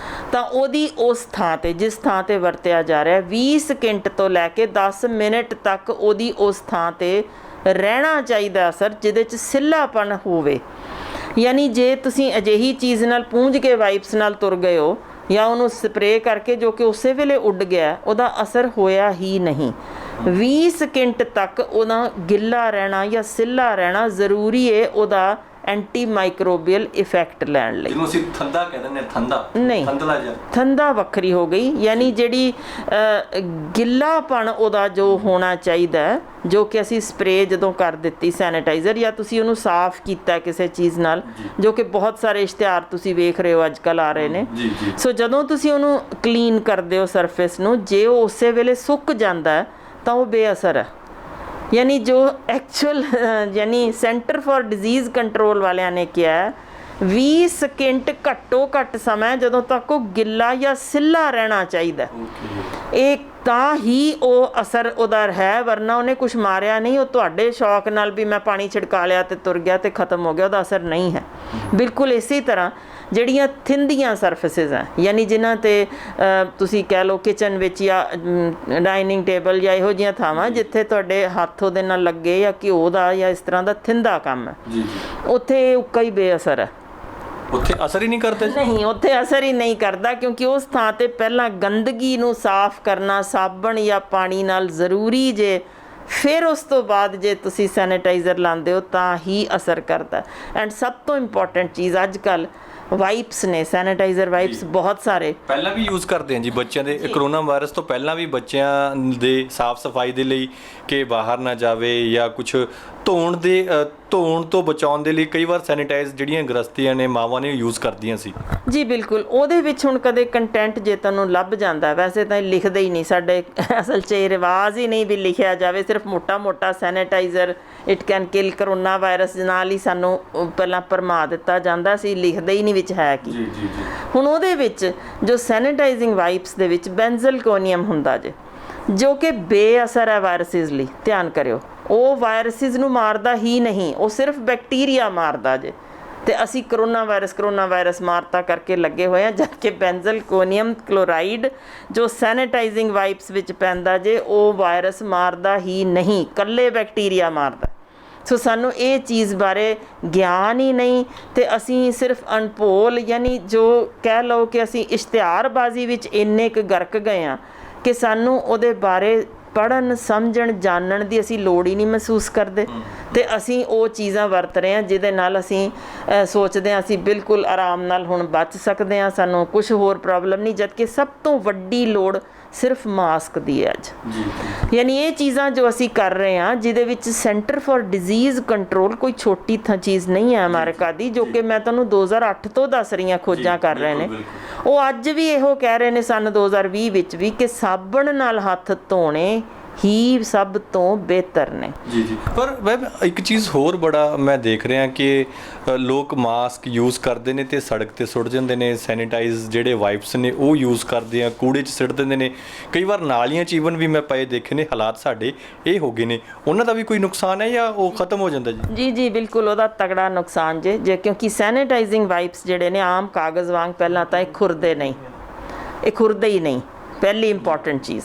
A: ਤਾਂ ਉਹਦੀ ਉਸ ਥਾਂ ਤੇ, ਜਿਸ ਥਾਂ ਤੇ ਵਰਤਿਆ ਜਾ ਰਿਹਾ, 20 ਸਕਿੰਟ ਤੋਂ ਲੈ ਕੇ 10 ਮਿੰਟ ਤੱਕ ਉਹਦੀ ਉਸ ਥਾਂ ਤੇ ਰਹਿਣਾ ਚਾਹੀਦਾ ਅਸਰ, ਜਿਹਦੇ 'ਚ ਸਿੱਲਾਪਣ ਹੋਵੇ। ਯਾਨੀ ਜੇ ਤੁਸੀਂ ਅਜਿਹੀ ਚੀਜ਼ ਨਾਲ ਪੂੰਝ ਕੇ ਵਾਈਪਸ ਨਾਲ ਤੁਰ ਗਏ ਹੋ ਜਾਂ ਉਹਨੂੰ ਸਪਰੇਅ ਕਰਕੇ ਜੋ ਕਿ ਉਸੇ ਵੇਲੇ ਉੱਡ ਗਿਆ, ਉਹਦਾ ਅਸਰ ਹੋਇਆ ਹੀ ਨਹੀਂ। 20 ਸਕਿੰਟ ਤੱਕ ਉਹਦਾ ਗਿੱਲਾ ਰਹਿਣਾ ਜਾਂ ਸਿੱਲਾ ਰਹਿਣਾ ਜ਼ਰੂਰੀ ਹੈ ਉਹਦਾ ਐਂਟੀ ਮਾਈਕਰੋਬੀਅਲ ਇਫੈਕਟ ਲੈਣ ਲਈ।
B: ਜਿਹਨੂੰ ਅਸੀਂ ਥੰਦਾ ਕਹਿ ਦਿੰਦੇ ਹਾਂ, ਥੰਦਾ
A: ਨਹੀਂ,
B: ਥੰਦਲਾ ਜਿਹਾ,
A: ਥੰਦਾ ਵੱਖਰੀ ਹੋ ਗਈ। ਯਾਨੀ ਜਿਹੜੀ ਗਿੱਲਾਪਣ ਉਹਦਾ ਜੋ ਹੋਣਾ ਚਾਹੀਦਾ, ਜੋ ਕਿ ਅਸੀਂ ਸਪਰੇਅ ਜਦੋਂ ਕਰ ਦਿੱਤੀ ਸੈਨੀਟਾਈਜ਼ਰ ਜਾਂ ਤੁਸੀਂ ਉਹਨੂੰ ਸਾਫ਼ ਕੀਤਾ ਕਿਸੇ ਚੀਜ਼ ਨਾਲ, ਜੋ ਕਿ ਬਹੁਤ ਸਾਰੇ ਇਸ਼ਤਿਹਾਰ ਤੁਸੀਂ ਵੇਖ ਰਹੇ ਹੋ ਅੱਜ ਕੱਲ੍ਹ ਆ ਰਹੇ ਨੇ। ਸੋ ਜਦੋਂ ਤੁਸੀਂ ਉਹਨੂੰ ਕਲੀਨ ਕਰਦੇ ਹੋ ਸਰਫੇਸ ਨੂੰ, ਜੇ ਉਹ ਉਸੇ ਵੇਲੇ ਸੁੱਕ ਜਾਂਦਾ ਤਾਂ ਉਹ ਬੇਅਸਰ ਹੈ। ਯਾਨੀ ਜੋ ਐਕਚੁਅਲ ਯਾਨੀ ਸੈਂਟਰ ਫॉर ਡਿਜ਼ੀਜ਼ ਕੰਟਰੋਲ ਵਾਲਿਆਂ ਨੇ ਕਿਹਾ 20 ਸਕਿੰਟ ਘੱਟੋ ਘੱਟ ਸਮਾਂ ਜਦੋਂ ਤੱਕ ਉਹ ਗਿੱਲਾ ਜਾਂ ਸਿੱਲਾ ਰਹਿਣਾ ਚਾਹੀਦਾ, ਇਹ ਤਾਂ ਹੀ ਉਹ ਅਸਰ ਉਹਦਾ ਹੈ, ਵਰਨਾ ਉਹਨੇ ਕੁਛ ਮਾਰਿਆ ਨਹੀਂ। ਉਹ ਤੁਹਾਡੇ ਸ਼ੌਕ ਨਾਲ ਵੀ ਮੈਂ ਪਾਣੀ ਛਿੜਕਾ ਲਿਆ ਤੇ ਤੁਰ ਗਿਆ ਤੇ ਖ਼ਤਮ ਹੋ ਗਿਆ, ਉਹਦਾ ਅਸਰ ਨਹੀਂ ਹੈ। ਬਿਲਕੁਲ ਇਸੇ ਤਰ੍ਹਾਂ ਜਿਹੜੀਆਂ ਥਿੰਦੀਆਂ ਸਰਫੇਸਿਸ ਹੈ, ਯਾਨੀ ਜਿਨ੍ਹਾਂ 'ਤੇ ਤੁਸੀਂ ਕਹਿ ਲਓ ਕਿਚਨ ਵਿੱਚ ਜਾਂ ਡਾਈਨਿੰਗ ਟੇਬਲ ਜਾਂ ਇਹੋ ਜਿਹੀਆਂ ਥਾਵਾਂ ਜਿੱਥੇ ਤੁਹਾਡੇ ਹੱਥ ਉਹਦੇ ਨਾਲ ਲੱਗੇ ਜਾਂ ਘਿਓ ਦਾ ਜਾਂ ਇਸ ਤਰ੍ਹਾਂ ਦਾ ਥਿੰਦਾ ਕੰਮ ਹੈ, ਉੱਥੇ ਉੱਕਾ ਹੀ ਬੇਅਸਰ ਹੈ,
B: ਉੱਥੇ ਅਸਰ ਹੀ ਨਹੀਂ ਕਰਦਾ।
A: ਨਹੀਂ, ਉੱਥੇ ਅਸਰ ਹੀ ਨਹੀਂ ਕਰਦਾ, ਕਿਉਂਕਿ ਉਸ ਥਾਂ ਤੇ ਪਹਿਲਾਂ ਗੰਦਗੀ ਨੂੰ ਸਾਫ਼ ਕਰਨਾ ਸਾਬਣ ਜਾਂ ਪਾਣੀ ਨਾਲ ਜ਼ਰੂਰੀ ਜੇ, ਫਿਰ ਉਸ ਤੋਂ ਬਾਅਦ ਜੇ ਤੁਸੀਂ ਸੈਨੀਟਾਈਜ਼ਰ ਲਾਉਂਦੇ ਹੋ ਤਾਂ ਹੀ ਅਸਰ ਕਰਦਾ। ਐਂਡ ਸਭ ਤੋਂ ਇੰਪੋਰਟੈਂਟ ਚੀਜ਼ ਅੱਜ ਕੱਲ੍ਹ ਵਾਈਪਸ ਨੇ, ਸੈਨੀਟਾਈਜ਼ਰ ਵਾਈਪਸ ਬਹੁਤ ਸਾਰੇ
B: ਪਹਿਲਾਂ ਵੀ ਯੂਜ਼ ਕਰਦੇ ਹਾਂ ਜੀ ਬੱਚਿਆਂ ਦੇ, ਕਰੋਨਾ ਵਾਇਰਸ ਤੋਂ ਪਹਿਲਾਂ ਵੀ ਬੱਚਿਆਂ ਦੇ ਸਾਫ਼ ਸਫਾਈ ਦੇ ਲਈ ਕਿ ਬਾਹਰ ਨਾ ਜਾਵੇ ਜਾਂ ਕੁਝ ਧੋਣ ਤੋਂ ਬਚਾਉਣ ਦੇ ਲਈ ਕਈ ਵਾਰ ਸੈਨੀਟਾਈਜ਼ ਜਿਹੜੀਆਂ ਗ੍ਰਸਤੀਆਂ ਨੇ ਮਾਵਾਂ ਨੇ ਯੂਜ਼ ਕਰਦੀਆਂ ਸੀ। ਜੀ
A: ਬਿਲਕੁਲ। ਉਹਦੇ ਵਿੱਚ ਹੁਣ ਕਦੇ ਕੰਟੈਂਟ ਜੇ ਤੁਹਾਨੂੰ ਲੱਭ ਜਾਂਦਾ, ਵੈਸੇ ਤਾਂ ਇਹ ਲਿਖਦੇ ਹੀ ਨਹੀਂ ਸਾਡੇ, ਅਸਲ 'ਚ ਇਹ ਰਿਵਾਜ਼ ਹੀ ਨਹੀਂ ਵੀ ਲਿਖਿਆ ਜਾਵੇ, ਸਿਰਫ ਮੋਟਾ sanitiser it can kill corona virus ਨਾਲ ਹੀ ਸਾਨੂੰ ਪਹਿਲਾਂ ਭਰਮਾ ਦਿੱਤਾ ਜਾਂਦਾ ਸੀ, ਲਿਖਦੇ ਹੀ ਨਹੀਂ ਵਿੱਚ ਹੈ ਕੀ। ਹੁਣ ਉਹਦੇ ਵਿੱਚ ਜੋ ਸੈਨੀਟਾਈਜ਼ਿੰਗ ਵਾਈਪਸ ਦੇ ਵਿੱਚ ਬੈਂਜ਼ਲਕੋਨੀਅਮ ਹੁੰਦਾ ਜੇ, ਜੋ ਕਿ ਬੇਅਸਰ ਹੈ ਵਾਇਰਸਿਸ ਲਈ, ਧਿਆਨ ਕਰਿਓ। ਉਹ ਵਾਇਰਸਿਸ ਨੂੰ ਮਾਰਦਾ ਹੀ ਨਹੀਂ, ਉਹ ਸਿਰਫ ਬੈਕਟੀਰੀਆ ਮਾਰਦਾ ਜੇ, ਤੇ ਅਸੀਂ ਕਰੋਨਾ ਵਾਇਰਸ ਮਾਰਤਾ ਕਰਕੇ ਲੱਗੇ ਹੋਏ ਹਾਂ, ਜਦ ਕਿ ਬੈਂਜ਼ਲਕੋਨੀਅਮ ਕਲੋਰਾਈਡ ਜੋ ਸੈਨੀਟਾਈਜ਼ਿੰਗ ਵਾਈਪਸ ਵਿੱਚ ਪੈਂਦਾ ਜੇ, ਉਹ ਵਾਇਰਸ ਮਾਰਦਾ ਹੀ ਨਹੀਂ, ਇਕੱਲੇ ਬੈਕਟੀਰੀਆ ਮਾਰਦਾ। ਸੋ ਸਾਨੂੰ ਇਹ ਚੀਜ਼ ਬਾਰੇ ਗਿਆਨ ਹੀ ਨਹੀਂ, ਤੇ ਅਸੀਂ ਸਿਰਫ ਅਣਭੋਲ, ਯਾਨੀ ਜੋ ਕਹਿ ਲਓ ਕਿ ਅਸੀਂ ਇਸ਼ਤਿਹਾਰਬਾਜ਼ੀ ਵਿੱਚ ਇੰਨੇ ਕੁ ਗਰਕ ਗਏ ਹਾਂ ਕਿ ਸਾਨੂੰ ਉਹਦੇ ਬਾਰੇ ਪੜ੍ਹਨ, ਸਮਝਣ, ਜਾਣਨ ਦੀ ਅਸੀਂ ਲੋੜ ਹੀ ਨਹੀਂ ਮਹਿਸੂਸ ਕਰਦੇ, ਤੇ ਅਸੀਂ ਉਹ ਚੀਜ਼ਾਂ ਵਰਤ ਰਹੇ ਹਾਂ ਜਿਹਦੇ ਨਾਲ ਅਸੀਂ ਸੋਚਦੇ ਹਾਂ ਅਸੀਂ ਬਿਲਕੁਲ ਆਰਾਮ ਨਾਲ ਹੁਣ ਬਚ ਸਕਦੇ ਹਾਂ, ਸਾਨੂੰ ਕੁਛ ਹੋਰ ਪ੍ਰੋਬਲਮ ਨਹੀਂ, ਜਦਕਿ ਸਭ ਤੋਂ ਵੱਡੀ ਲੋੜ ਸਿਰਫ ਮਾਸਕ ਦੀ ਹੈ ਅੱਜ। ਯਾਨੀ ਇਹ ਚੀਜ਼ਾਂ ਜੋ ਅਸੀਂ ਕਰ ਰਹੇ ਹਾਂ ਜਿਹਦੇ ਵਿੱਚ ਸੈਂਟਰ ਫॉर ਡਿਜ਼ੀਜ਼ ਕੰਟਰੋਲ ਕੋਈ ਛੋਟੀ ਚੀਜ਼ ਨਹੀਂ ਹੈ ਅਮਰੀਕਾ ਦੀ, ਜੋ ਕਿ ਮੈਂ ਤੁਹਾਨੂੰ 2008 ਤੋਂ ਦੱਸ ਰਹੀ ਹਾਂ, ਖੋਜਾਂ ਕਰ ਰਹੇ ਨੇ। ਉਹ ਅੱਜ ਵੀ ਇਹੋ ਕਹਿ ਰਹੇ ਨੇ ਸੰਨ 2020 ਵਿੱਚ ਵੀ ਕਿ ਸਾਬਣ ਨਾਲ ਹੱਥ ਧੋਣੇ ਹੀ ਸਭ ਤੋਂ ਬਿਹਤਰ ਨੇ।
B: ਪਰ ਵੈਬ ਇੱਕ ਚੀਜ਼ ਹੋਰ ਬੜਾ ਮੈਂ ਦੇਖ ਰਿਹਾ ਕਿ ਲੋਕ ਮਾਸਕ ਯੂਜ਼ ਕਰਦੇ ਨੇ ਤੇ ਸੜਕ ਤੇ ਸੁੱਟ ਜਾਂਦੇ ਨੇ, ਸੈਨੀਟਾਈਜ਼ ਜਿਹੜੇ ਵਾਈਪਸ ਨੇ ਉਹ ਯੂਜ਼ ਕਰਦੇ ਆ, ਕੂੜੇ 'ਚ ਸਿੱਟ ਦਿੰਦੇ ਨੇ, ਕਈ ਵਾਰ ਨਾਲੀਆਂ 'ਚ ਈਵਨ ਵੀ ਮੈਂ ਪਏ ਦੇਖੇ ਨੇ। ਹਾਲਾਤ ਸਾਡੇ ਇਹ ਹੋ ਗਏ ਨੇ, ਉਹਨਾਂ ਦਾ ਵੀ ਕੋਈ ਨੁਕਸਾਨ ਹੈ ਜਾਂ ਉਹ ਖਤਮ ਹੋ ਜਾਂਦਾ ਜੀ?
A: ਜੀ ਬਿਲਕੁਲ, ਉਹਦਾ ਤਗੜਾ ਨੁਕਸਾਨ ਜੇ ਕਿਉਂਕਿ ਸੈਨੀਟਾਈਜ਼ਿੰਗ ਵਾਈਪਸ ਜਿਹੜੇ ਨੇ ਆਮ ਕਾਗਜ਼ ਵਾਂਗ ਪਹਿਲਾਂ ਤਾਂ ਇਹ ਖੁਰਦੇ ਹੀ ਨਹੀਂ, ਪਹਿਲੀ ਇੰਪੋਰਟੈਂਟ ਚੀਜ਼।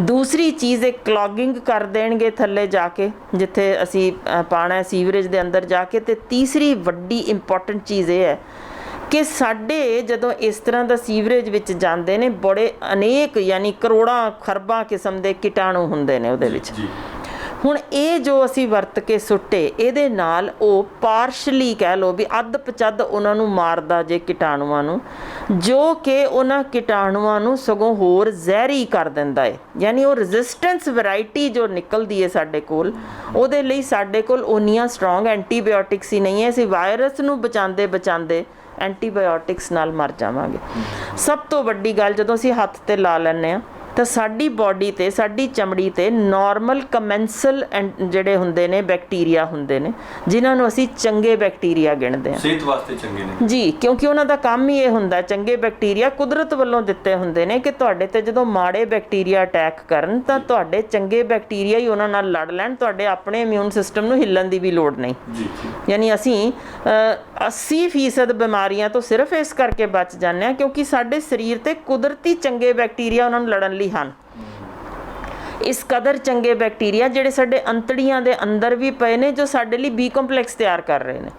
A: ਦੂਸਰੀ ਚੀਜ਼ ਇਹ ਕਲੌਗਿੰਗ ਕਰ ਦੇਣਗੇ ਥੱਲੇ ਜਾ ਕੇ ਜਿੱਥੇ ਅਸੀਂ ਪਾਣਾ ਸੀਵਰੇਜ ਦੇ ਅੰਦਰ ਜਾ ਕੇ। ਅਤੇ ਤੀਸਰੀ ਵੱਡੀ ਇੰਪੋਰਟੈਂਟ ਚੀਜ਼ ਇਹ ਹੈ ਕਿ ਸਾਡੇ ਜਦੋਂ ਇਸ ਤਰ੍ਹਾਂ ਦਾ ਸੀਵਰੇਜ ਵਿੱਚ ਜਾਂਦੇ ਨੇ ਬੜੇ ਅਨੇਕ ਯਾਨੀ ਕਰੋੜਾਂ ਖਰਬਾਂ ਕਿਸਮ ਦੇ ਕੀਟਾਣੂ ਹੁੰਦੇ ਨੇ ਉਹਦੇ ਵਿੱਚ। ਹੁਣ ਇਹ ਜੋ ਅਸੀਂ ਵਰਤ ਕੇ ਸੁੱਟੇ ਇਹਦੇ ਨਾਲ ਉਹ ਪਾਰਸ਼ਲੀ ਕਹਿ ਲਓ ਵੀ ਅੱਧ ਪਚੱਧ ਉਹਨਾਂ ਨੂੰ ਮਾਰਦਾ ਜੇ ਕੀਟਾਣੂਆਂ ਨੂੰ, ਜੋ ਕਿ ਉਹਨਾਂ ਕੀਟਾਣੂਆਂ ਨੂੰ ਸਗੋਂ ਹੋਰ ਜ਼ਹਿਰੀ ਕਰ ਦਿੰਦਾ ਹੈ। ਯਾਨੀ ਉਹ ਰੈਜ਼ਿਸਟੈਂਸ ਵੈਰਾਈਟੀ ਜੋ ਨਿਕਲਦੀ ਹੈ ਸਾਡੇ ਕੋਲ, ਉਹਦੇ ਲਈ ਸਾਡੇ ਕੋਲ ਉਨੀਆਂ ਸਟਰੋਂਗ ਐਂਟੀਬਾਇਓਟਿਕਸ ਹੀ ਨਹੀਂ ਹੈ। ਅਸੀਂ ਵਾਇਰਸ ਨੂੰ ਬਚਾਉਂਦੇ ਐਂਟੀਬਾਇਓਟਿਕਸ ਨਾਲ ਮਰ ਜਾਵਾਂਗੇ। ਸਭ ਤੋਂ ਵੱਡੀ ਗੱਲ ਜਦੋਂ ਅਸੀਂ ਹੱਥ ਤੇ ਲਾ ਲੈਂਦੇ ਹਾਂ ਤਾਂ ਸਾਡੀ ਬਾਡੀ ਤੇ ਸਾਡੀ ਚਮੜੀ ਤੇ ਨਾਰਮਲ ਕਮੈਂਸਲ ਜਿਹੜੇ ਹੁੰਦੇ ਨੇ ਬੈਕਟੀਰੀਆ ਹੁੰਦੇ ਨੇ ਜਿਨ੍ਹਾਂ ਨੂੰ ਅਸੀਂ ਚੰਗੇ ਬੈਕਟੀਰੀਆ ਗਿਣਦੇ ਹਾਂ,
B: ਸਿਹਤ ਵਾਸਤੇ ਚੰਗੇ ਨੇ
A: ਜੀ, ਕਿਉਂਕਿ ਉਹਨਾਂ ਦਾ ਕੰਮ ਹੀ ਇਹ ਹੁੰਦਾ। ਚੰਗੇ ਬੈਕਟੀਰੀਆ ਕੁਦਰਤ ਵੱਲੋਂ ਦਿੱਤੇ ਹੁੰਦੇ ਨੇ ਕਿ ਤੁਹਾਡੇ ਤੇ ਜਦੋਂ ਮਾੜੇ ਬੈਕਟੀਰੀਆ ਅਟੈਕ ਕਰਨ ਤਾਂ ਤੁਹਾਡੇ ਚੰਗੇ ਬੈਕਟੀਰੀਆ ਹੀ ਉਹਨਾਂ ਨਾਲ ਲੜ ਲੈਣ, ਤੁਹਾਡੇ ਆਪਣੇ ਇਮਿਊਨ ਸਿਸਟਮ ਨੂੰ ਹਿੱਲਣ ਦੀ ਵੀ ਲੋੜ ਨਹੀਂ। ਯਾਨੀ ਅਸੀਂ 80% ਬਿਮਾਰੀਆਂ ਤੋਂ ਸਿਰਫ ਇਸ ਕਰਕੇ ਬਚ ਜਾਂਦੇ ਹਾਂ ਕਿਉਂਕਿ ਸਾਡੇ ਸਰੀਰ ਤੇ ਕੁਦਰਤੀ ਚੰਗੇ ਬੈਕਟੀਰੀਆ ਉਹਨਾਂ ਨੂੰ ਲੜਨ ਲਈ ਹਨ। ਇਸ ਕਦਰ ਚੰਗੇ ਬੈਕਟੀਰੀਆ ਜਿਹੜੇ ਸਾਡੇ ਅੰਤੜੀਆਂ ਦੇ ਅੰਦਰ ਵੀ ਪਏ ਨੇ ਜੋ ਸਾਡੇ ਲਈ ਬੀ ਕੰਪਲੈਕਸ ਤਿਆਰ ਕਰ ਰਹੇ ਨੇ।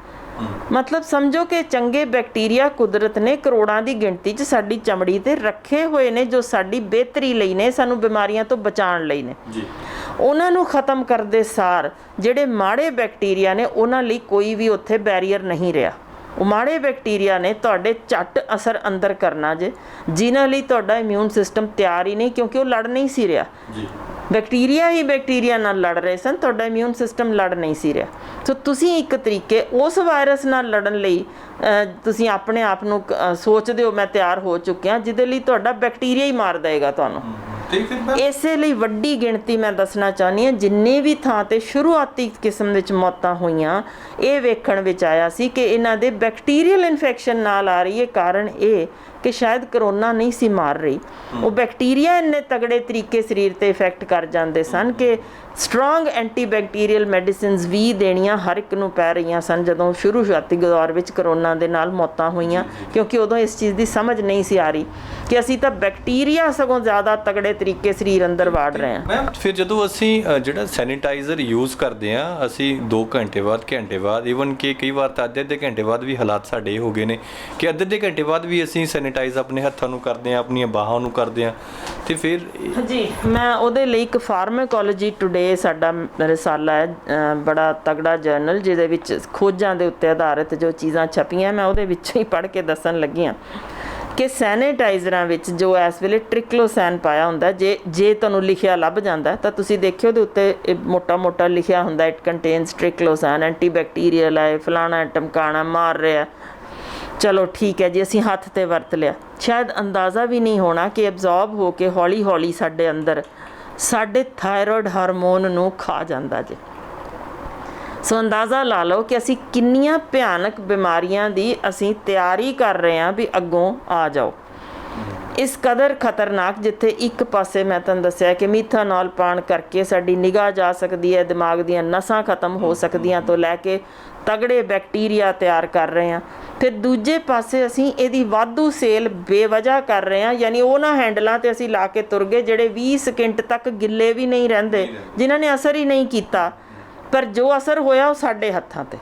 A: ਮਤਲਬ ਸਮਝੋ ਕਿ ਚੰਗੇ ਬੈਕਟੀਰੀਆ ਕੁਦਰਤ ਨੇ ਕਰੋੜਾਂ ਦੀ ਗਿਣਤੀ 'ਚ ਸਾਡੀ ਚਮੜੀ ਤੇ ਰੱਖੇ ਹੋਏ ਨੇ ਜੋ ਸਾਡੀ ਬਿਹਤਰੀ ਲਈ ਨੇ, ਸਾਨੂੰ ਬਿਮਾਰੀਆਂ ਤੋਂ ਬਚਾਉਣ ਲਈ ਨੇ। ਉਹਨਾਂ ਨੂੰ ਖਤਮ ਕਰਦੇ ਸਾਰ ਜਿਹੜੇ ਮਾੜੇ ਬੈਕਟੀਰੀਆ ਨੇ ਉਹਨਾਂ ਲਈ ਕੋਈ ਵੀ ਉੱਥੇ ਬੈਰੀਅਰ ਨਹੀਂ ਰਿਹਾ। ਉਹ ਮਾੜੇ ਬੈਕਟੀਰੀਆ ਨੇ ਤੁਹਾਡੇ ਝੱਟ ਅਸਰ ਅੰਦਰ ਕਰਨਾ ਜੇ, ਜਿਨ੍ਹਾਂ ਲਈ ਤੁਹਾਡਾ ਇਮਿਊਨ ਸਿਸਟਮ ਤਿਆਰ ਹੀ ਨਹੀਂ ਕਿਉਂਕਿ ਉਹ ਲੜ ਨਹੀਂ ਸੀ ਰਿਹਾ। ਬੈਕਟੀਰੀਆ ਹੀ ਬੈਕਟੀਰੀਆ ਨਾਲ ਲੜ ਰਹੇ ਸਨ, ਤੁਹਾਡਾ ਇਮਿਊਨ ਸਿਸਟਮ ਲੜ ਨਹੀਂ ਸੀ ਰਿਹਾ। ਸੋ ਤੁਸੀਂ ਇੱਕ ਤਰੀਕੇ ਉਸ ਵਾਇਰਸ ਨਾਲ ਲੜਨ ਲਈ ਤੁਸੀਂ ਆਪਣੇ ਆਪ ਨੂੰ ਸੋਚਦੇ ਹੋ ਮੈਂ ਤਿਆਰ ਹੋ ਚੁੱਕਿਆ, ਜਿਹਦੇ ਲਈ ਤੁਹਾਡਾ ਬੈਕਟੀਰੀਆ ਹੀ ਮਾਰ ਦੇਗਾ ਤੁਹਾਨੂੰ। ਇਸੇ ਲਈ ਵੱਡੀ ਗਿਣਤੀ ਮੈਂ ਦੱਸਣਾ ਚਾਹੁੰਦੀ ਹਾਂ ਜਿੰਨੇ ਵੀ ਥਾਂ ਤੇ ਸ਼ੁਰੂਆਤੀ ਕਿਸਮ ਵਿੱਚ ਮੌਤਾਂ ਹੋਈਆਂ ਇਹ ਵੇਖਣ ਵਿੱਚ ਆਇਆ ਸੀ ਕਿ ਇਹਨਾਂ ਦੇ ਬੈਕਟੀਰੀਅਲ ਇਨਫੈਕਸ਼ਨ ਨਾਲ ਆ ਰਹੀ ਹੈ। ਕਾਰਨ ਇਹ ਕਿ ਸ਼ਾਇਦ ਕਰੋਨਾ ਨਹੀਂ ਸੀ ਮਾਰ ਰਹੀ, ਉਹ ਬੈਕਟੀਰੀਆ ਇੰਨੇ ਤਗੜੇ ਤਰੀਕੇ ਸਰੀਰ ਤੇ ਇਫੈਕਟ ਕਰ ਜਾਂਦੇ ਸਨ ਕਿ ਸਟਰੋਂਗ ਐਂਟੀਬੈਕਟੀਰੀਅਲ ਮੈਡੀਸਿਨਸ ਵੀ ਦੇਣੀਆਂ ਹਰ ਇੱਕ ਨੂੰ ਪੈ ਰਹੀਆਂ ਸਨ ਜਦੋਂ ਸ਼ੁਰੂਆਤੀ ਦੌਰ ਵਿੱਚ ਕਰੋਨਾ ਦੇ ਨਾਲ ਮੌਤਾਂ ਹੋਈਆਂ, ਕਿਉਂਕਿ ਉਦੋਂ ਇਸ ਚੀਜ਼ ਦੀ ਸਮਝ ਨਹੀਂ ਸੀ ਆ ਰਹੀ ਕਿ ਅਸੀਂ ਤਾਂ ਬੈਕਟੀਰੀਆ ਸਗੋਂ ਜ਼ਿਆਦਾ ਤਗੜੇ ਤਰੀਕੇ ਸਰੀਰ ਅੰਦਰ ਵਾੜ ਰਹੇ ਹਾਂ।
B: ਮੈਮ ਫਿਰ ਜਦੋਂ ਅਸੀਂ ਜਿਹੜਾ ਸੈਨੀਟਾਈਜ਼ਰ ਯੂਜ਼ ਕਰਦੇ ਹਾਂ ਅਸੀਂ 2 ਘੰਟੇ ਬਾਅਦ ਈਵਨ ਕਿ ਕਈ ਵਾਰ ਤਾਂ ਅੱਧੇ ਘੰਟੇ ਬਾਅਦ ਵੀ ਹਾਲਾਤ ਸਾਡੇ ਇਹ ਹੋ ਗਏ ਨੇ ਕਿ ਅੱਧੇ ਘੰਟੇ ਬਾਅਦ ਵੀ ਅਸੀਂ ਸੈਨੀਟਾਈਜ਼ ਆਪਣੇ ਹੱਥਾਂ ਨੂੰ ਕਰਦੇ ਹਾਂ, ਆਪਣੀਆਂ ਬਾਹਾਂ ਨੂੰ ਕਰਦੇ ਹਾਂ। ਤੇ ਫਿਰ
A: ਜੀ ਮੈਂ ਉਹਦੇ ਲਈ ਇੱਕ ਫਾਰਮਾਕੋਲੋਜੀ ਟੂਡੇ ਸਾਡਾ ਰਸਾਲਾ ਹੈ, ਬੜਾ ਤਗੜਾ ਜਰਨਲ ਜਿਹਦੇ ਵਿੱਚ ਖੋਜਾਂ ਦੇ ਉੱਤੇ ਆਧਾਰਿਤ ਜੋ ਚੀਜ਼ਾਂ ਛਪੀਆਂ ਮੈਂ ਉਹਦੇ ਵਿੱਚੋਂ ਹੀ ਪੜ੍ਹ ਕੇ ਦੱਸਣ ਲੱਗੀ ਹਾਂ ਕਿ ਸੈਨੀਟਾਈਜ਼ਰਾਂ ਵਿੱਚ ਜੋ ਇਸ ਵੇਲੇ ਟ੍ਰਿਕਲੋਸੈਨ ਪਾਇਆ ਹੁੰਦਾ, ਜੇ ਤੁਹਾਨੂੰ ਲਿਖਿਆ ਲੱਭ ਜਾਂਦਾ ਤਾਂ ਤੁਸੀਂ ਦੇਖਿਓ ਉਹਦੇ ਉੱਤੇ ਮੋਟਾ ਲਿਖਿਆ ਹੁੰਦਾ ਇਟ ਕੰਟੇਨਸ ਟ੍ਰਿਕਲੋਸੈਨ, ਐਂਟੀਬੈਕਟੀਰੀਅਲ ਹੈ, ਫਲਾਣਾ ਟਮਕਾਣਾ ਮਾਰ ਰਿਹਾ। ਚਲੋ ਠੀਕ ਹੈ ਜੀ, ਅਸੀਂ ਹੱਥ ਤੇ ਵਰਤ ਲਿਆ, ਸ਼ਾਇਦ ਅੰਦਾਜ਼ਾ ਵੀ ਨਹੀਂ ਹੋਣਾ ਕਿ ਐਬਜ਼ੌਰਬ ਹੋ ਕੇ ਹੌਲੀ ਸਾਡੇ ਅੰਦਰ ਸਾਡੇ ਥਾਇਰੋਇਡ ਹਾਰਮੋਨ ਨੂੰ ਖਾ ਜਾਂਦਾ ਜੇ। ਸੋ ਅੰਦਾਜ਼ਾ ਲਾ ਲਓ ਕਿ ਅਸੀਂ ਕਿੰਨੀਆਂ ਭਿਆਨਕ ਬਿਮਾਰੀਆਂ ਦੀ ਅਸੀਂ ਤਿਆਰੀ ਕਰ ਰਹੇ ਹਾਂ ਵੀ ਅੱਗੋਂ ਆ ਜਾਓ। ਇਸ ਕਦਰ ਖਤਰਨਾਕ ਜਿੱਥੇ ਇੱਕ ਪਾਸੇ ਮੈਂ ਤੁਹਾਨੂੰ ਦੱਸਿਆ ਕਿ ਮੀਥਾਨੋਲ ਪਾਣ ਕਰਕੇ ਸਾਡੀ ਨਿਗਾਹ ਜਾ ਸਕਦੀ ਹੈ, ਦਿਮਾਗ ਦੀਆਂ ਨਸਾਂ ਖਤਮ ਹੋ ਸਕਦੀਆਂ ਤੋਂ ਲੈ ਕੇ ਤਗੜੇ ਬੈਕਟੀਰੀਆ ਤਿਆਰ ਕਰ ਰਹੇ ਹਾਂ, ਫਿਰ ਦੂਜੇ ਪਾਸੇ ਅਸੀਂ ਇਹਦੀ ਵਾਧੂ ਸੇਲ ਬੇਵਜ੍ਹਾ ਕਰ ਰਹੇ ਹਾਂ। ਯਾਨੀ ਉਹਨਾਂ ਹੈਂਡਲਾਂ ਤੇ ਅਸੀਂ ਲਾ ਕੇ ਤੁਰ ਗਏ ਜਿਹੜੇ 20 ਸਕਿੰਟ ਤੱਕ ਗਿੱਲੇ ਵੀ ਨਹੀਂ ਰਹਿੰਦੇ, ਜਿਨ੍ਹਾਂ ਨੇ ਅਸਰ ਹੀ ਨਹੀਂ ਕੀਤਾ, ਪਰ ਜੋ ਅਸਰ ਹੋਇਆ ਉਹ ਸਾਡੇ ਹੱਥਾਂ ਤੇ।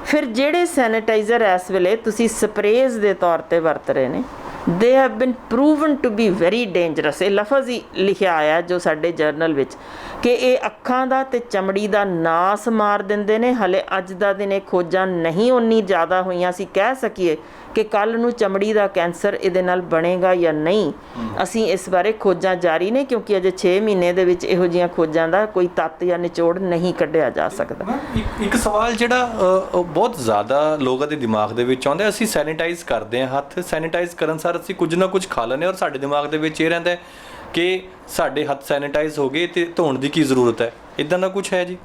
A: ਫਿਰ ਜਿਹੜੇ ਸੈਨੀਟਾਈਜ਼ਰ ਇਸ ਵੇਲੇ ਤੁਸੀਂ ਸਪਰੇਜ਼ ਦੇ ਤੌਰ ਤੇ ਵਰਤ ਰਹੇ ਨੇ they have been proven to be very dangerous। ਇਹ ਲਫ਼ਜ਼ ਹੀ ਲਿਖਿਆ ਆਇਆ ਜੋ ਸਾਡੇ ਜਰਨਲ ਵਿੱਚ ਕਿ ਇਹ ਅੱਖਾਂ ਦਾ ਤੇ ਚਮੜੀ ਦਾ ਨਾਸ ਮਾਰ ਦਿੰਦੇ ਨੇ। ਹਲੇ ਅੱਜ ਦਾ ਦਿਨ ਇਹ ਖੋਜਾਂ ਨਹੀਂ ਉਨੀ ਜ਼ਿਆਦਾ ਹੋਈਆਂ ਅਸੀਂ ਕਹਿ ਸਕੀਏ ਕਿ ਕੱਲ੍ਹ ਨੂੰ ਚਮੜੀ ਦਾ ਕੈਂਸਰ ਇਹਦੇ ਨਾਲ ਬਣੇਗਾ ਜਾਂ ਨਹੀਂ। ਅਸੀਂ ਇਸ ਬਾਰੇ ਖੋਜਾਂ ਜਾਰੀ ਨੇ ਕਿਉਂਕਿ ਅਜੇ 6 ਮਹੀਨੇ ਦੇ ਵਿੱਚ ਇਹੋ ਜਿਹੀਆਂ ਖੋਜਾਂ ਦਾ ਕੋਈ ਤੱਤ ਜਾਂ ਨਿਚੋੜ ਨਹੀਂ ਕੱਢਿਆ ਜਾ ਸਕਦਾ।
B: ਇੱਕ ਸਵਾਲ ਜਿਹੜਾ ਬਹੁਤ ਜ਼ਿਆਦਾ ਲੋਕਾਂ ਦੇ ਦਿਮਾਗ ਦੇ ਵਿੱਚ ਆਉਂਦਾ, ਅਸੀਂ ਸੈਨੀਟਾਈਜ਼ ਕਰਦੇ ਹਾਂ ਹੱਥ, ਸੈਨੀਟਾਈਜ਼ ਕਰਨ ਸਾਰ ਅਸੀਂ ਕੁਝ ਨਾ ਕੁਝ ਖਾ ਲੈਂਦੇ ਔਰ ਸਾਡੇ ਦਿਮਾਗ ਦੇ ਵਿੱਚ ਇਹ ਰਹਿੰਦਾ ਕਿ ਸਾਡੇ ਹੱਥ ਸੈਨੀਟਾਈਜ਼ ਹੋ ਗਏ ਤੇ ਧੋਣ ਦੀ ਕੀ ਜ਼ਰੂਰਤ ਹੈ। ਇੱਦਾਂ ਦਾ ਕੁਝ ਹੈ ਜੀ?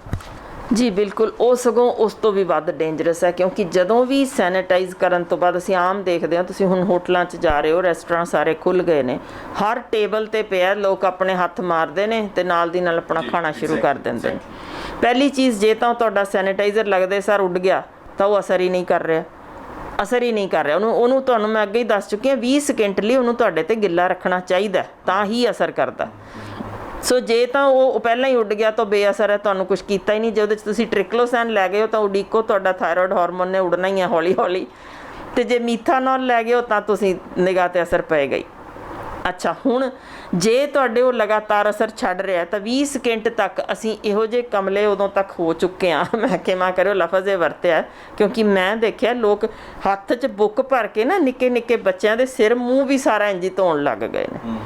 A: ਜੀ ਬਿਲਕੁਲ, ਉਹ ਸਗੋਂ ਉਸ ਤੋਂ ਵੀ ਵੱਧ ਡੇਂਜਰਸ ਹੈ ਕਿਉਂਕਿ ਜਦੋਂ ਵੀ ਸੈਨੀਟਾਈਜ਼ ਕਰਨ ਤੋਂ ਬਾਅਦ ਅਸੀਂ ਆਮ ਦੇਖਦੇ ਹਾਂ, ਤੁਸੀਂ ਹੁਣ ਹੋਟਲਾਂ 'ਚ ਜਾ ਰਹੇ ਹੋ, ਰੈਸਟੋਰੈਂਟ ਸਾਰੇ ਖੁੱਲ੍ਹ ਗਏ ਨੇ, ਹਰ ਟੇਬਲ 'ਤੇ ਪਿਆ ਲੋਕ ਆਪਣੇ ਹੱਥ ਮਾਰਦੇ ਨੇ ਤੇ ਨਾਲ ਦੀ ਨਾਲ ਆਪਣਾ ਖਾਣਾ ਸ਼ੁਰੂ ਕਰ ਦਿੰਦੇ ਨੇ। ਪਹਿਲੀ ਚੀਜ਼, ਜੇ ਤਾਂ ਤੁਹਾਡਾ ਸੈਨੀਟਾਈਜ਼ਰ ਲੱਗਦੇ ਸਰ ਉੱਡ ਗਿਆ ਤਾਂ ਉਹ ਅਸਰ ਹੀ ਨਹੀਂ ਕਰ ਰਿਹਾ। ਅਸਰ ਹੀ ਨਹੀਂ ਕਰ ਰਿਹਾ। ਉਹਨੂੰ ਤੁਹਾਨੂੰ ਮੈਂ ਅੱਗੇ ਹੀ ਦੱਸ ਚੁੱਕੀ ਹਾਂ, 20 ਸਕਿੰਟ ਲਈ ਉਹਨੂੰ ਤੁਹਾਡੇ ਤੇ ਗਿੱਲਾ ਰੱਖਣਾ ਚਾਹੀਦਾ, ਤਾਂ ਹੀ ਅਸਰ ਕਰਦਾ। ਸੋ ਜੇ ਤਾਂ ਉਹ ਪਹਿਲਾਂ ਹੀ ਉੱਡ ਗਿਆ ਤਾਂ ਬੇਅਸਰ ਹੈ, ਤੁਹਾਨੂੰ ਕੁਝ ਕੀਤਾ ਹੀ ਨਹੀਂ। ਜੇ ਉਹਦੇ 'ਚ ਤੁਸੀਂ ਟ੍ਰਿਕਲੋਸੈਨ ਲੈ ਗਏ ਹੋ ਤਾਂ ਉਡੀਕੋ, ਤੁਹਾਡਾ ਥਾਇਰੋਇਡ ਹਾਰਮੋਨ ਨੇ ਉੱਡਣਾ ਹੀ ਹੈ ਹੌਲੀ ਹੌਲੀ। ਅਤੇ ਜੇ ਮੀਥਾਨੋਲ ਲੈ ਗਏ ਹੋ ਤਾਂ ਤੁਸੀਂ ਨਿਗਾਹ 'ਤੇ ਅਸਰ ਪਏਗਾ ਹੀ। ਅੱਛਾ, ਹੁਣ ਜੇ ਤੁਹਾਡੇ ਉਹ ਲਗਾਤਾਰ ਅਸਰ ਛੱਡ ਰਿਹਾ ਤਾਂ 20 ਸਕਿੰਟ ਤੱਕ ਅਸੀਂ ਇਹੋ ਜਿਹੇ ਕਮਲੇ ਉਦੋਂ ਤੱਕ ਹੋ ਚੁੱਕੇ ਹਾਂ, ਮੈਂ ਖਿਮਾ ਕਰਿਓ ਲਫ਼ਜ਼ ਇਹ ਵਰਤਿਆ, ਕਿਉਂਕਿ ਮੈਂ ਦੇਖਿਆ ਲੋਕ ਹੱਥ 'ਚ ਬੁੱਕ ਭਰ ਕੇ ਨਾ ਨਿੱਕੇ ਨਿੱਕੇ ਬੱਚਿਆਂ ਦੇ ਸਿਰ ਮੂੰਹ ਵੀ ਸਾਰਾ ਇੰਝ ਹੀ ਧੋਣ ਲੱਗ ਗਏ ਨੇ,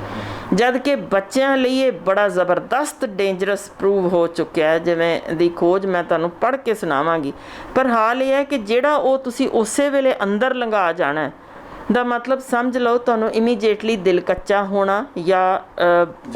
A: ਜਦ ਕਿ ਬੱਚਿਆਂ ਲਈ ਇਹ ਬੜਾ ਜ਼ਬਰਦਸਤ ਡੇਂਜਰਸ ਪ੍ਰੂਵ ਹੋ ਚੁੱਕਿਆ ਹੈ, ਜਿਵੇਂ ਦੀ ਖੋਜ ਮੈਂ ਤੁਹਾਨੂੰ ਪੜ੍ਹ ਕੇ ਸੁਣਾਵਾਂਗੀ। ਪਰ ਹਾਲ ਇਹ ਹੈ ਕਿ ਜਿਹੜਾ ਉਹ ਤੁਸੀਂ ਉਸੇ ਵੇਲੇ ਅੰਦਰ ਲੰਘਾ ਜਾਣਾ ਦਾ ਮਤਲਬ ਸਮਝ ਲਓ ਤੁਹਾਨੂੰ ਇਮੀਡੀਏਟਲੀ ਦਿਲ ਕੱਚਾ ਹੋਣਾ ਜਾਂ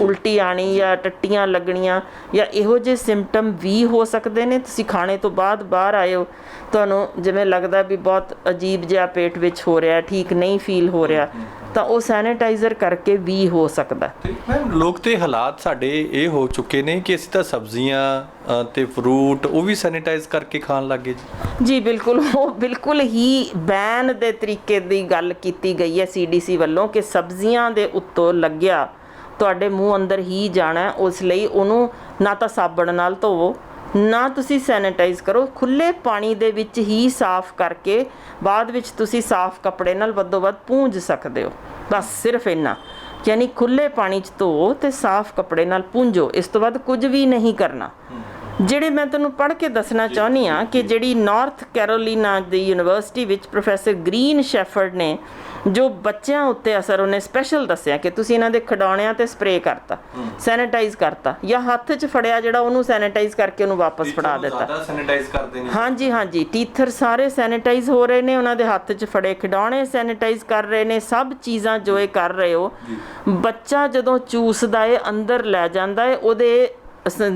A: ਉਲਟੀ ਆਉਣੀ ਜਾਂ ਟੱਟੀਆਂ ਲੱਗਣੀਆਂ ਜਾਂ ਇਹੋ ਜਿਹੇ ਸਿੰਪਟਮ ਵੀ ਹੋ ਸਕਦੇ ਨੇ। ਤੁਸੀਂ ਖਾਣੇ ਤੋਂ ਬਾਅਦ ਬਾਹਰ ਆਏ ਹੋ, ਤੁਹਾਨੂੰ ਜਿਵੇਂ ਲੱਗਦਾ ਵੀ ਬਹੁਤ ਅਜੀਬ ਜਿਹਾ ਪੇਟ ਵਿੱਚ ਹੋ ਰਿਹਾ, ਠੀਕ ਨਹੀਂ ਫੀਲ ਹੋ ਰਿਹਾ, ਤਾਂ ਉਹ ਸੈਨੀਟਾਈਜ਼ਰ ਕਰਕੇ ਵੀ ਹੋ ਸਕਦਾ।
B: ਮੈਮ ਲੋਕ ਤੇ ਹਾਲਾਤ ਸਾਡੇ ਇਹ ਹੋ ਚੁੱਕੇ ਨੇ ਕਿ ਅਸੀਂ ਤਾਂ ਸਬਜ਼ੀਆਂ ਤੇ ਫਰੂਟ ਉਹ ਵੀ ਸੈਨੀਟਾਈਜ਼ ਕਰਕੇ ਖਾਣ ਲੱਗੇ
A: ਜੀ। ਬਿਲਕੁਲ, ਉਹ ਬਿਲਕੁਲ ਹੀ ਬੈਨ ਦੇ ਤਰੀਕੇ ਦੀ ਗੱਲ ਕੀਤੀ ਗਈ ਹੈ CDC ਵੱਲੋਂ ਕਿ ਸਬਜ਼ੀਆਂ ਦੇ ਉੱਤੋਂ ਲੱਗਿਆ ਤੁਹਾਡੇ ਮੂੰਹ ਅੰਦਰ ਹੀ ਜਾਣਾ, ਉਸ ਲਈ ਉਹਨੂੰ ਨਾ ਤਾਂ ਸਾਬਣ ਨਾਲ ਧੋਵੋ, ਨਾ ਤੁਸੀਂ ਸੈਨੀਟਾਈਜ਼ ਕਰੋ, ਖੁੱਲ੍ਹੇ ਪਾਣੀ ਦੇ ਵਿੱਚ ਹੀ ਸਾਫ਼ ਕਰਕੇ ਬਾਅਦ ਵਿੱਚ ਤੁਸੀਂ ਸਾਫ਼ ਕੱਪੜੇ ਨਾਲ ਵੱਧੋ ਵੱਧ ਪੂੰਝ ਸਕਦੇ ਹੋ। ਬਸ ਸਿਰਫ ਇੰਨਾ, ਯਾਨੀ ਖੁੱਲ੍ਹੇ ਪਾਣੀ 'ਚ ਧੋਵੋ ਅਤੇ ਸਾਫ਼ ਕੱਪੜੇ ਨਾਲ ਪੂੰਝੋ, ਇਸ ਤੋਂ ਵੱਧ ਕੁਝ ਵੀ ਨਹੀਂ ਕਰਨਾ। ਜਿਹੜੇ ਮੈਂ ਤੁਹਾਨੂੰ ਪੜ੍ਹ ਕੇ ਦੱਸਣਾ ਚਾਹੁੰਦੀ ਹਾਂ ਕਿ ਜਿਹੜੀ ਨਾਰਥ ਕੈਰੋਲੀਨਾ ਦੀ ਯੂਨੀਵਰਸਿਟੀ ਵਿੱਚ ਪ੍ਰੋਫੈਸਰ ਗ੍ਰੀਨ ਸ਼ੈਫਰਡ ਨੇ ਜੋ ਬੱਚਿਆਂ ਉੱਤੇ ਅਸਰ ਉਹਨੇ ਸਪੈਸ਼ਲ ਦੱਸਿਆ ਕਿ ਤੁਸੀਂ ਇਹਨਾਂ ਦੇ ਖਿਡੌਣਿਆਂ 'ਤੇ ਸਪਰੇਅ ਕਰਤਾ, ਸੈਨੀਟਾਈਜ਼ ਕਰਤਾ, ਜਾਂ ਹੱਥ 'ਚ ਫੜਿਆ ਜਿਹੜਾ ਉਹਨੂੰ ਸੈਨੀਟਾਈਜ਼ ਕਰਕੇ ਉਹਨੂੰ ਵਾਪਸ ਫੜਾ ਦਿੱਤਾ।
B: ਸੈਨੀਟਾਈਜ਼ ਕਰਦੇ ਨੇ,
A: ਹਾਂਜੀ ਹਾਂਜੀ, ਟੀਥਰ ਸਾਰੇ ਸੈਨੀਟਾਈਜ਼ ਹੋ ਰਹੇ ਨੇ, ਉਹਨਾਂ ਦੇ ਹੱਥ 'ਚ ਫੜੇ ਖਿਡੌਣੇ ਸੈਨੀਟਾਈਜ਼ ਕਰ ਰਹੇ ਨੇ। ਸਭ ਚੀਜ਼ਾਂ ਜੋ ਇਹ ਕਰ ਰਹੇ ਹੋ, ਬੱਚਾ ਜਦੋਂ ਚੂਸਦਾ ਏ ਅੰਦਰ ਲੈ ਜਾਂਦਾ ਏ, ਉਹਦੇ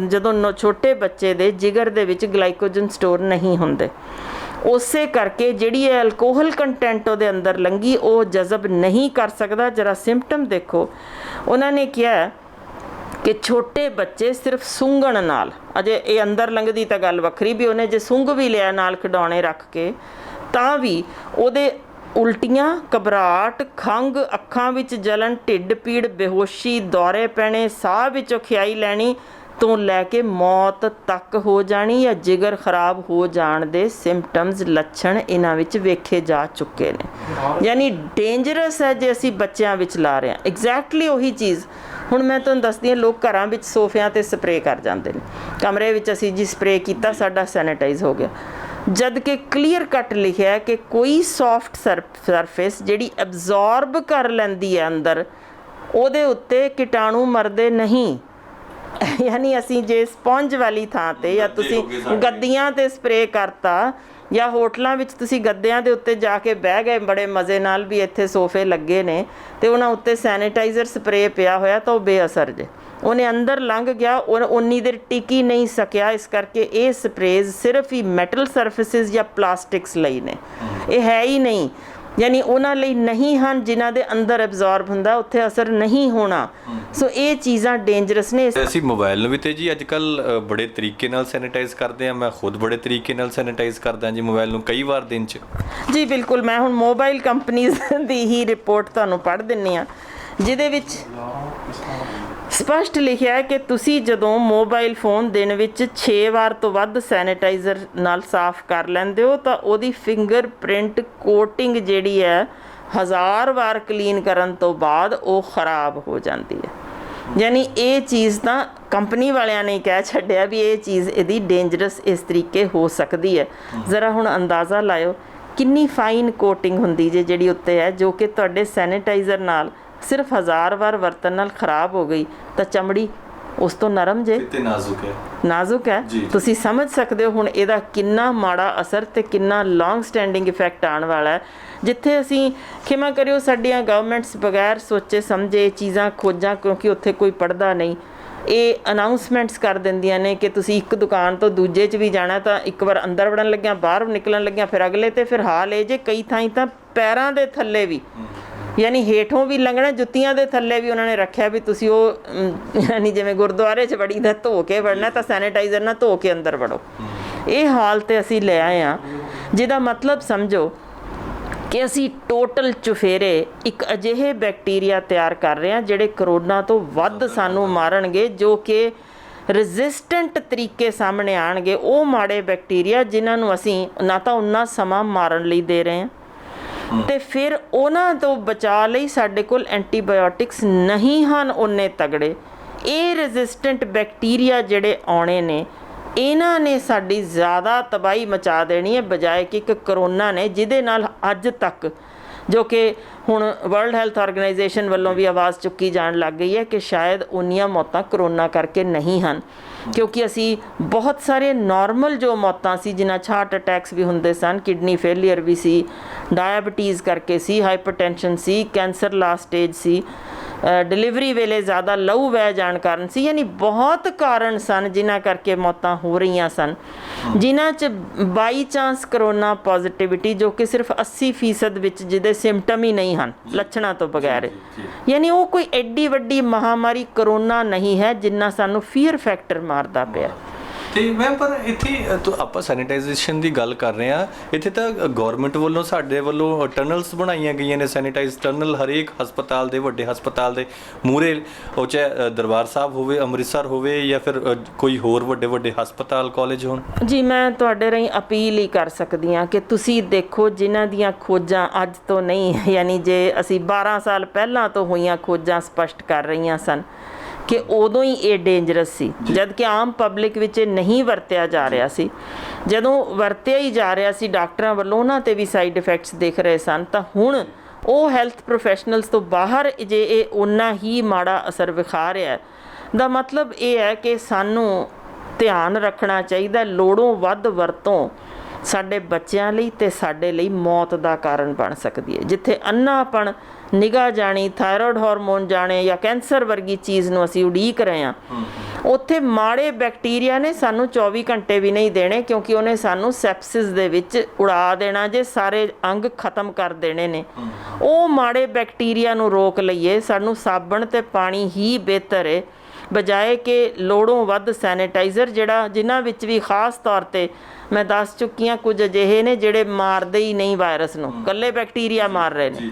A: ਜਦੋਂ ਛੋਟੇ ਬੱਚੇ ਦੇ ਜਿਗਰ ਦੇ ਵਿੱਚ ਗਲਾਈਕੋਜਨ ਸਟੋਰ ਨਹੀਂ ਹੁੰਦੇ, ਉਸੇ ਕਰਕੇ ਜਿਹੜੀ ਇਹ ਅਲਕੋਹਲ ਕੰਟੈਂਟ ਉਹਦੇ ਅੰਦਰ ਲੰਘੀ ਉਹ ਜਜ਼ਬ ਨਹੀਂ ਕਰ ਸਕਦਾ। ਜਰਾ ਸਿੰਪਟਮ ਦੇਖੋ, ਉਹਨਾਂ ਨੇ ਕਿਹਾ ਕਿ ਛੋਟੇ ਬੱਚੇ ਸਿਰਫ ਸੁੰਘਣ ਨਾਲ, ਅਜੇ ਇਹ ਅੰਦਰ ਲੰਘਦੀ ਤਾਂ ਗੱਲ ਵੱਖਰੀ, ਵੀ ਉਹਨੇ ਜੇ ਸੁੰਘ ਵੀ ਲਿਆ ਨਾਲ ਖਿਡੌਣੇ ਰੱਖ ਕੇ ਤਾਂ ਵੀ ਉਹਦੇ ਉਲਟੀਆਂ, ਘਬਰਾਹਟ, ਖੰਘ, ਅੱਖਾਂ ਵਿੱਚ ਜਲਨ, ਢਿੱਡ ਪੀੜ, ਬੇਹੋਸ਼ੀ, ਦੌਰੇ ਪੈਣੇ, ਸਾਹ ਵਿੱਚੋਂ ਖਿਆਈ ਲੈਣੀ ਤੋਂ ਲੈ ਕੇ ਮੌਤ ਤੱਕ ਹੋ ਜਾਣੀ ਜਾਂ ਜਿਗਰ ਖਰਾਬ ਹੋ ਜਾਣ ਦੇ ਸਿੰਪਟਮਸ, ਲੱਛਣ ਇਹਨਾਂ ਵਿੱਚ ਵੇਖੇ ਜਾ ਚੁੱਕੇ ਨੇ। ਯਾਨੀ ਡੇਂਜਰਸ ਹੈ ਜੇ ਅਸੀਂ ਬੱਚਿਆਂ ਵਿੱਚ ਲਾ ਰਹੇ ਹਾਂ। ਐਗਜ਼ੈਕਟਲੀ ਉਹੀ ਚੀਜ਼ ਹੁਣ ਮੈਂ ਤੁਹਾਨੂੰ ਦੱਸਦੀ ਹਾਂ, ਲੋਕ ਘਰਾਂ ਵਿੱਚ ਸੋਫਿਆਂ 'ਤੇ ਸਪਰੇਅ ਕਰ ਜਾਂਦੇ ਨੇ, ਕਮਰੇ ਵਿੱਚ ਅਸੀਂ ਜੀ ਸਪਰੇਅ ਕੀਤਾ ਸਾਡਾ ਸੈਨੀਟਾਈਜ਼ ਹੋ ਗਿਆ, ਜਦ ਕਿ ਕਲੀਅਰ ਕੱਟ ਲਿਖਿਆ ਹੈ ਕਿ ਕੋਈ ਸੌਫਟ ਸਰਫੇਸ ਜਿਹੜੀ ਐਬਜ਼ੌਰਬ ਕਰ ਲੈਂਦੀ ਹੈ ਅੰਦਰ, ਉਹਦੇ ਉੱਤੇ ਕੀਟਾਣੂ ਮਰਦੇ ਨਹੀਂ। ਯਾਨੀ ਅਸੀਂ ਜੇ ਸਪੰਜ ਵਾਲੀ ਥਾਂ 'ਤੇ ਜਾਂ ਤੁਸੀਂ ਗੱਦੀਆਂ 'ਤੇ ਸਪਰੇਅ ਕਰਤਾ ਜਾਂ ਹੋਟਲਾਂ ਵਿੱਚ ਤੁਸੀਂ ਗੱਦਿਆਂ ਦੇ ਉੱਤੇ ਜਾ ਕੇ ਬਹਿ ਗਏ ਬੜੇ ਮਜ਼ੇ ਨਾਲ ਵੀ ਇੱਥੇ ਸੋਫੇ ਲੱਗੇ ਨੇ ਅਤੇ ਉਹਨਾਂ ਉੱਤੇ ਸੈਨੀਟਾਈਜ਼ਰ ਸਪਰੇਅ ਪਿਆ ਹੋਇਆ ਤਾਂ ਉਹ ਬੇਅਸਰ ਜੇ, ਉਹਨੇ ਅੰਦਰ ਲੰਘ ਗਿਆ, ਉਹ ਉਨੀ ਦੇਰ ਟਿਕ ਹੀ ਨਹੀਂ ਸਕਿਆ। ਇਸ ਕਰਕੇ ਇਹ ਸਪਰੇਜ਼ ਸਿਰਫ ਹੀ ਮੈਟਲ ਸਰਫੇਸਿਸ ਜਾਂ ਪਲਾਸਟਿਕਸ ਲਈ ਨੇ, ਇਹ ਹੈ ਹੀ ਨਹੀਂ, ਯਾਨੀ ਉਹਨਾਂ ਲਈ ਨਹੀਂ ਹਨ ਜਿਨ੍ਹਾਂ ਦੇ ਅੰਦਰ ਐਬਜ਼ੌਰਬ ਹੁੰਦਾ, ਉੱਥੇ ਅਸਰ ਨਹੀਂ ਹੋਣਾ। ਸੋ ਇਹ ਚੀਜ਼ਾਂ ਡੇਂਜਰਸ ਨੇ।
B: ਅਸੀਂ ਮੋਬਾਈਲ ਨੂੰ ਵੀ ਤੇ ਜੀ ਅੱਜ ਕੱਲ੍ਹ ਬੜੇ ਤਰੀਕੇ ਨਾਲ ਸੈਨੀਟਾਈਜ਼ ਕਰਦੇ ਹਾਂ, ਮੈਂ ਖੁਦ ਬੜੇ ਤਰੀਕੇ ਨਾਲ ਸੈਨੀਟਾਈਜ਼ ਕਰਦਾ ਜੀ ਮੋਬਾਈਲ ਨੂੰ ਕਈ ਵਾਰ ਦਿਨ 'ਚ।
A: ਜੀ ਬਿਲਕੁਲ, ਮੈਂ ਹੁਣ ਮੋਬਾਈਲ ਕੰਪਨੀਜ਼ ਦੀ ਹੀ ਰਿਪੋਰਟ ਤੁਹਾਨੂੰ ਪੜ੍ਹ ਦਿੰਦੀ ਹਾਂ, ਜਿਹਦੇ ਵਿੱਚ ਸਪਸ਼ਟ ਲਿਖਿਆ ਹੈ ਕਿ ਤੁਸੀਂ ਜਦੋਂ ਮੋਬਾਈਲ ਫੋਨ ਦਿਨ ਵਿੱਚ 6 ਵਾਰ ਤੋਂ ਵੱਧ ਸੈਨੀਟਾਈਜ਼ਰ ਨਾਲ ਸਾਫ਼ ਕਰ ਲੈਂਦੇ ਹੋ ਤਾਂ ਉਹਦੀ ਫਿੰਗਰਪ੍ਰਿੰਟ ਕੋਟਿੰਗ ਜਿਹੜੀ ਹੈ 1000 ਵਾਰ ਕਲੀਨ ਕਰਨ ਤੋਂ ਬਾਅਦ ਉਹ ਖਰਾਬ ਹੋ ਜਾਂਦੀ ਹੈ। ਯਾਨੀ ਇਹ ਚੀਜ਼ ਤਾਂ ਕੰਪਨੀ ਵਾਲਿਆਂ ਨੇ ਕਹਿ ਛੱਡਿਆ ਵੀ ਇਹ ਚੀਜ਼ ਇਹਦੀ ਡੇਂਜਰਸ ਇਸ ਤਰੀਕੇ ਹੋ ਸਕਦੀ ਹੈ। ਜ਼ਰਾ ਹੁਣ ਅੰਦਾਜ਼ਾ ਲਾਇਓ ਕਿੰਨੀ ਫਾਈਨ ਕੋਟਿੰਗ ਹੁੰਦੀ ਜੇ ਜਿਹੜੀ ਉੱਤੇ ਹੈ, ਜੋ ਕਿ ਤੁਹਾਡੇ ਸੈਨੀਟਾਈਜ਼ਰ ਨਾਲ ਸਿਰਫ 1000 ਵਾਰ ਵਰਤਣ ਨਾਲ ਖਰਾਬ ਹੋ ਗਈ ਤਾਂ ਚਮੜੀ ਉਸ ਤੋਂ ਨਰਮ ਜੇ
B: ਤੇ
A: ਨਾਜ਼ੁਕ ਹੈ। ਤੁਸੀਂ ਸਮਝ ਸਕਦੇ ਹੋ ਹੁਣ ਇਹਦਾ ਕਿੰਨਾ ਮਾੜਾ ਅਸਰ ਤੇ ਕਿੰਨਾ ਲੌਂਗ ਸਟੈਂਡਿੰਗ ਇਫੈਕਟ ਆਉਣ ਵਾਲਾ ਹੈ। ਜਿੱਥੇ ਅਸੀਂ ਖਿਮਾ ਕਰਿਓ ਸਾਡੀਆਂ ਗਵਰਨਮੈਂਟਸ ਬਗੈਰ ਸੋਚੇ ਸਮਝੇ ਚੀਜ਼ਾਂ ਖੋਜਾਂ, ਕਿਉਂਕਿ ਉੱਥੇ ਕੋਈ ਪੜ੍ਹਦਾ ਨਹੀਂ, ਇਹ ਅਨਾਊਂਸਮੈਂਟਸ ਕਰ ਦਿੰਦੀਆਂ ਨੇ ਕਿ ਤੁਸੀਂ ਇੱਕ ਦੁਕਾਨ ਤੋਂ ਦੂਜੇ 'ਚ ਵੀ ਜਾਣਾ ਤਾਂ ਇੱਕ ਵਾਰ ਅੰਦਰ ਵੜਨ ਲੱਗਿਆ, ਬਾਹਰ ਨਿਕਲਣ ਲੱਗਿਆ, ਫਿਰ ਅਗਲੇ, ਤੇ ਫਿਰ ਹਾਲ ਇਹ ਜੇ ਕਈ ਥਾਈਂ ਤਾਂ ਪੈਰਾਂ ਦੇ ਥੱਲੇ ਵੀ, ਯਾਨੀ ਹੇਠੋਂ ਵੀ ਲੰਘਣਾ, ਜੁੱਤੀਆਂ ਦੇ ਥੱਲੇ ਵੀ ਉਹਨਾਂ ਨੇ ਰੱਖਿਆ ਵੀ ਤੁਸੀਂ ਉਹ ਯਾਨੀ ਜਿਵੇਂ ਗੁਰਦੁਆਰੇ 'ਚ ਵੜੀ ਦਾ ਧੋ ਕੇ ਵੜਨਾ ਤਾਂ ਸੈਨੀਟਾਈਜ਼ਰ ਨਾਲ ਧੋ ਕੇ ਅੰਦਰ ਵੜੋ। ਇਹ ਹਾਲ 'ਤੇ ਅਸੀਂ ਲੈ ਆਏ ਹਾਂ, ਜਿਹਦਾ ਮਤਲਬ ਸਮਝੋ ਕਿ ਅਸੀਂ ਟੋਟਲ ਚੁਫੇਰੇ ਇੱਕ ਅਜਿਹੇ ਬੈਕਟੀਰੀਆ ਤਿਆਰ ਕਰ ਰਹੇ ਹਾਂ ਜਿਹੜੇ ਕਰੋਨਾ ਤੋਂ ਵੱਧ ਸਾਨੂੰ ਮਾਰਨਗੇ, ਜੋ ਕਿ ਰੈਜ਼ਿਸਟੈਂਟ ਤਰੀਕੇ ਸਾਹਮਣੇ ਆਣਗੇ। ਉਹ ਮਾੜੇ ਬੈਕਟੀਰੀਆ ਜਿਨ੍ਹਾਂ ਨੂੰ ਅਸੀਂ ਨਾ ਤਾਂ ਉਨਾ ਸਮਾਂ ਮਾਰਨ ਲਈ ਦੇ ਰਹੇ ਹਾਂ ਤੇ ਫਿਰ ਉਹਨਾਂ ਤੋਂ ਬਚਾਅ ਲਈ ਸਾਡੇ ਕੋਲ ਐਂਟੀਬਾਇਓਟਿਕਸ ਨਹੀਂ ਹਨ ਉਨੇ ਤਗੜੇ। ਇਹ ਰੈਜ਼ਿਸਟੈਂਟ ਬੈਕਟੀਰੀਆ ਜਿਹੜੇ ਆਉਣੇ ਨੇ, ਇਹਨਾਂ ਨੇ ਸਾਡੀ ਜ਼ਿਆਦਾ ਤਬਾਹੀ ਮਚਾ ਦੇਣੀ ਹੈ ਬਜਾਏ ਕਿ ਇੱਕ ਕਰੋਨਾ ਨੇ, ਜਿਹਦੇ ਨਾਲ ਅੱਜ ਤੱਕ, ਜੋ ਕਿ ਹੁਣ ਵਰਲਡ ਹੈਲਥ ਆਰਗੇਨਾਈਜੇਸ਼ਨ ਵੱਲੋਂ ਵੀ ਆਵਾਜ਼ ਚੁੱਕੀ ਜਾਣ ਲੱਗ ਗਈ ਹੈ ਕਿ ਸ਼ਾਇਦ ਉਨੀਆਂ ਮੌਤਾਂ ਕਰੋਨਾ ਕਰਕੇ ਨਹੀਂ ਹਨ, ਕਿਉਂਕਿ ਅਸੀਂ ਬਹੁਤ ਸਾਰੇ ਨਾਰਮਲ ਜੋ ਮੌਤਾਂ ਸੀ, ਜਿਨ੍ਹਾਂ 'ਚ ਹਾਰਟ ਅਟੈਕਸ ਵੀ ਹੁੰਦੇ ਸਨ, ਕਿਡਨੀ ਫੇਲੀਅਰ ਵੀ ਸੀ, ਡਾਇਬਟੀਜ਼ ਕਰਕੇ ਸੀ, ਹਾਈਪਰਟੈਂਸ਼ਨ ਸੀ, ਕੈਂਸਰ ਲਾਸਟ ਸਟੇਜ ਸੀ, ਡਿਲੀਵਰੀ ਵੇਲੇ ਜ਼ਿਆਦਾ ਲਹੂ ਵਹਿ ਜਾਣ ਕਾਰਨ ਸੀ, ਯਾਨੀ ਬਹੁਤ ਕਾਰਨ ਸਨ ਜਿਨ੍ਹਾਂ ਕਰਕੇ ਮੌਤਾਂ ਹੋ ਰਹੀਆਂ ਸਨ, ਜਿਨ੍ਹਾਂ 'ਚ ਬਾਈ ਚਾਂਸ ਕਰੋਨਾ ਪੋਜ਼ਿਟਿਵਿਟੀ, ਜੋ ਕਿ ਸਿਰਫ 80% ਵਿੱਚ ਜਿਹਦੇ ਸਿੰਪਟਮ ਹੀ ਨਹੀਂ ਹਨ ਲੱਛਣਾਂ ਤੋਂ ਬਗੈਰ, ਯਾਨੀ ਉਹ ਕੋਈ ਐਡੀ ਵੱਡੀ ਮਹਾਮਾਰੀ ਕਰੋਨਾ ਨਹੀਂ ਹੈ ਜਿੰਨਾ ਸਾਨੂੰ ਫੀਅਰ ਫੈਕਟਰ ਮਾਰਦਾ ਪਿਆ।
B: ਤੇ ਮੈਮ ਪਰ ਇੱਥੇ ਆਪਾਂ ਸੈਨੀਟਾਈਜੇਸ਼ਨ ਦੀ ਗੱਲ ਕਰ ਰਹੇ ਹਾਂ, ਇੱਥੇ ਤਾਂ ਗਵਰਨਮੈਂਟ ਵੱਲੋਂ ਸਾਡੇ ਵੱਲੋਂ ਟਨਲਸ ਬਣਾਈਆਂ ਗਈਆਂ ਨੇ, ਸੈਨੀਟਾਈਜ਼ ਟਨਲ ਹਰੇਕ ਹਸਪਤਾਲ ਦੇ, ਵੱਡੇ ਹਸਪਤਾਲ ਦੇ ਮੂਹਰੇ, ਉਹ ਚਾਹੇ ਦਰਬਾਰ ਸਾਹਿਬ ਹੋਵੇ, ਅੰਮ੍ਰਿਤਸਰ ਹੋਵੇ, ਜਾਂ ਫਿਰ ਕੋਈ ਹੋਰ ਵੱਡੇ ਵੱਡੇ ਹਸਪਤਾਲ ਕਾਲਜ ਹੋਣ।
A: ਜੀ ਮੈਂ ਤੁਹਾਡੇ ਰਾਹੀਂ ਅਪੀਲ ਹੀ ਕਰ ਸਕਦੀ ਹਾਂ ਕਿ ਤੁਸੀਂ ਦੇਖੋ, ਜਿਨ੍ਹਾਂ ਦੀਆਂ ਖੋਜਾਂ ਅੱਜ ਤੋਂ ਨਹੀਂ, ਯਾਨੀ ਜੇ ਅਸੀਂ 12 ਸਾਲ ਪਹਿਲਾਂ ਤੋਂ ਹੋਈਆਂ ਖੋਜਾਂ ਸਪਸ਼ਟ ਕਰ ਰਹੀਆਂ ਸਨ ਕਿ ਉਦੋਂ ਹੀ ਇਹ ਡੇਂਜਰਸ ਸੀ, ਜਦ ਕਿ ਆਮ ਪਬਲਿਕ ਵਿੱਚ ਇਹ ਨਹੀਂ ਵਰਤਿਆ ਜਾ ਰਿਹਾ ਸੀ। ਜਦੋਂ ਵਰਤਿਆ ਹੀ ਜਾ ਰਿਹਾ ਸੀ ਡਾਕਟਰਾਂ ਵੱਲੋਂ, ਉਹਨਾਂ 'ਤੇ ਵੀ ਸਾਈਡ ਇਫੈਕਟਸ ਦਿਖ ਰਹੇ ਸਨ, ਤਾਂ ਹੁਣ ਉਹ ਹੈਲਥ ਪ੍ਰੋਫੈਸ਼ਨਲਸ ਤੋਂ ਬਾਹਰ ਜੇ ਇਹ ਓਨਾ ਹੀ ਮਾੜਾ ਅਸਰ ਵਿਖਾ ਰਿਹਾ ਦਾ ਮਤਲਬ ਇਹ ਹੈ ਕਿ ਸਾਨੂੰ ਧਿਆਨ ਰੱਖਣਾ ਚਾਹੀਦਾ। ਲੋੜੋਂ ਵੱਧ ਵਰਤੋਂ ਸਾਡੇ ਬੱਚਿਆਂ ਲਈ ਤੇ ਸਾਡੇ ਲਈ ਮੌਤ ਦਾ ਕਾਰਨ ਬਣ ਸਕਦੀ ਹੈ। ਜਿੱਥੇ ਅੰਨਾਪਣ, ਨਿਗਾਹ ਜਾਣੀ, ਥਾਇਰੋਇਡ ਹਾਰਮੋਨ ਜਾਣੇ ਜਾਂ ਕੈਂਸਰ ਵਰਗੀ ਚੀਜ਼ ਨੂੰ ਅਸੀਂ ਉਡੀਕ ਰਹੇ ਹਾਂ, ਉੱਥੇ ਮਾੜੇ ਬੈਕਟੀਰੀਆ ਨੇ ਸਾਨੂੰ 24 ਘੰਟੇ ਵੀ ਨਹੀਂ ਦੇਣੇ, ਕਿਉਂਕਿ ਉਹਨੇ ਸਾਨੂੰ ਸੈਪਸਿਸ ਦੇ ਵਿੱਚ ਉਡਾ ਦੇਣਾ, ਜੇ ਸਾਰੇ ਅੰਗ ਖਤਮ ਕਰ ਦੇਣੇ ਨੇ। ਉਹ ਮਾੜੇ ਬੈਕਟੀਰੀਆ ਨੂੰ ਰੋਕ ਲਈਏ, ਸਾਨੂੰ ਸਾਬਣ ਤੇ ਪਾਣੀ ਹੀ ਬਿਹਤਰ ਹੈ ਬਜਾਏ ਕਿ ਲੋੜੋਂ ਵੱਧ ਸੈਨੀਟਾਈਜ਼ਰ, ਜਿਨ੍ਹਾਂ ਵਿੱਚ ਵੀ ਖਾਸ ਤੌਰ 'ਤੇ ਮੈਂ ਦੱਸ ਚੁੱਕੀ ਹਾਂ ਕੁਝ ਅਜਿਹੇ ਨੇ ਜਿਹੜੇ ਮਾਰਦੇ ਹੀ ਨਹੀਂ ਵਾਇਰਸ ਨੂੰ, ਇਕੱਲੇ ਬੈਕਟੀਰੀਆ ਮਾਰ ਰਹੇ ਨੇ।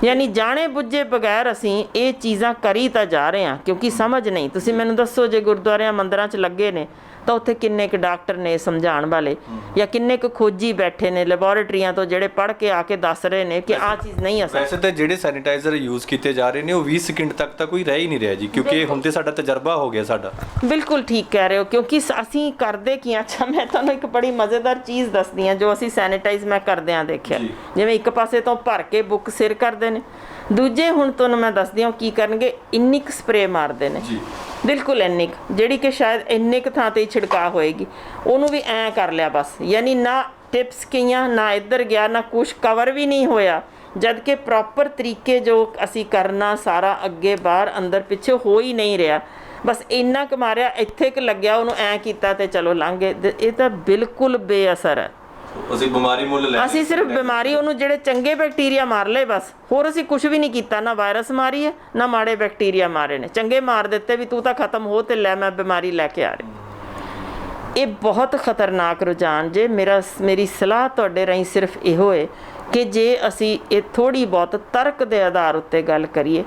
A: ਯਾਨੀ ਜਾਣੇ ਬੁੱਝੇ ਬਗੈਰ ਅਸੀਂ ਇਹ ਚੀਜ਼ਾਂ ਕਰੀ ਤਾਂ ਜਾ ਰਹੇ ਹਾਂ ਕਿਉਂਕਿ ਸਮਝ ਨਹੀਂ। ਤੁਸੀਂ ਮੈਨੂੰ ਦੱਸੋ, ਜੇ ਗੁਰਦੁਆਰਿਆਂ ਮੰਦਿਰਾਂ 'ਚ ਲੱਗੇ ਨੇ ਤਾਂ ਉੱਥੇ ਕਿੰਨੇ ਕੁ ਡਾਕਟਰ ਨੇ ਸਮਝਾਉਣ ਵਾਲੇ, ਜਾਂ ਕਿੰਨੇ ਕੁ ਖੋਜੀ ਬੈਠੇ ਨੇ ਲੈਬੋਰੇਟਰੀਆਂ ਤੋਂ ਜਿਹੜੇ ਪੜ੍ਹ ਕੇ ਆ ਕੇ ਦੱਸ ਰਹੇ ਨੇ ਕਿ ਆਹ ਚੀਜ਼ ਨਹੀਂ ਅਸਰ।
B: ਵੈਸੇ ਤਾਂ ਜਿਹੜੇ ਸੈਨੀਟਾਈਜ਼ਰ ਯੂਜ਼ ਕੀਤੇ ਜਾ ਰਹੇ ਨੇ ਉਹ 20 ਸਕਿੰਟ ਤੱਕ ਤਾਂ ਕੋਈ ਰਹਿ ਹੀ ਨਹੀਂ ਰਿਹਾ ਜੀ, ਕਿਉਂਕਿ ਹੁਣ ਤੇ ਸਾਡਾ ਤਜਰਬਾ ਹੋ ਗਿਆ ਸਾਡਾ।
A: ਬਿਲਕੁਲ ਠੀਕ ਕਹਿ ਰਹੇ ਹੋ, ਕਿਉਂਕਿ ਅਸੀਂ ਕਰਦੇ ਕੀ ਹਾਂ। ਅੱਛਾ, ਮੈਂ ਤੁਹਾਨੂੰ ਇੱਕ ਬੜੀ ਮਜ਼ੇਦਾਰ ਚੀਜ਼ ਦੱਸਦੀ ਹਾਂ ਜੋ ਅਸੀਂ ਸੈਨੀਟਾਈਜ਼ ਮੈਂ ਕਰਦਿਆਂ ਦੇਖਿਆ। ਜਿਵੇਂ ਇੱਕ ਪਾਸੇ ਤੋਂ ਭਰ ਕੇ ਬੁੱਕ ਸਿਰ ਕਰਦੇ ਨੇ, ਦੂਜੇ ਹੁਣ ਤੁਹਾਨੂੰ ਮੈਂ ਦੱਸਦੀ ਹਾਂ ਕੀ ਕਰਨਗੇ, ਇੰਨੀ ਕੁ ਸਪਰੇਅ ਮਾਰਦੇ ਨੇ, ਬਿਲਕੁਲ ਇੰਨੀ ਕੁ, ਜਿਹੜੀ ਕਿ ਸ਼ਾਇਦ ਇੰਨੇ ਕੁ ਥਾਂ 'ਤੇ ਹੀ ਛਿੜਕਾਅ ਹੋਏਗੀ, ਉਹਨੂੰ ਵੀ ਐਂ ਕਰ ਲਿਆ ਬਸ। ਯਾਨੀ ਨਾ ਟਿਪਸ ਕਈਆਂ, ਨਾ ਇੱਧਰ ਗਿਆ, ਨਾ ਕੁਛ ਕਵਰ ਵੀ ਨਹੀਂ ਹੋਇਆ, ਜਦ ਕਿ ਪ੍ਰੋਪਰ ਤਰੀਕੇ ਜੋ ਅਸੀਂ ਕਰਨਾ ਸਾਰਾ ਅੱਗੇ ਬਾਹਰ ਅੰਦਰ ਪਿੱਛੇ ਹੋ ਹੀ ਨਹੀਂ ਰਿਹਾ। ਬਸ ਇੰਨਾ ਕੁ ਮਾਰਿਆ, ਇੱਥੇ ਕੁ ਲੱਗਿਆ, ਉਹਨੂੰ ਐਂ ਕੀਤਾ ਤੇ ਚਲੋ ਲੰਘ ਗਏ। ਇਹ ਤਾਂ ਬਿਲਕੁਲ ਬੇਅਸਰ ਹੈ।
B: ਅਸੀਂ ਬਿਮਾਰੀ ਮੁੱਲ ਲੈ,
A: ਅਸੀਂ ਸਿਰਫ ਬਿਮਾਰੀ, ਉਹਨੂੰ ਜਿਹੜੇ ਚੰਗੇ ਬੈਕਟੀਰੀਆ ਮਾਰ ਲਏ ਬਸ, ਹੋਰ ਅਸੀਂ ਕੁਝ ਵੀ ਨਹੀਂ ਕੀਤਾ। ਨਾ ਵਾਇਰਸ ਮਾਰੀ ਹੈ, ਨਾ ਮਾੜੇ ਬੈਕਟੀਰੀਆ ਮਾਰੇ ਨੇ, ਚੰਗੇ ਮਾਰ ਦਿੱਤੇ ਵੀ ਤੂੰ ਤਾਂ ਖਤਮ ਹੋ ਤੇ ਲੈ ਮੈਂ ਬਿਮਾਰੀ ਲੈ ਕੇ ਆ ਰਹੀ। ਇਹ ਬਹੁਤ ਖਤਰਨਾਕ ਰੁਝਾਨ ਜੇ। ਮੇਰੀ ਸਲਾਹ ਤੁਹਾਡੇ ਰਾਹੀਂ ਸਿਰਫ ਇਹੋ ਹੈ ਕਿ ਜੇ ਅਸੀਂ ਇਹ ਥੋੜ੍ਹੀ ਬਹੁਤ ਤਰਕ ਦੇ ਆਧਾਰ ਉੱਤੇ ਗੱਲ ਕਰੀਏ,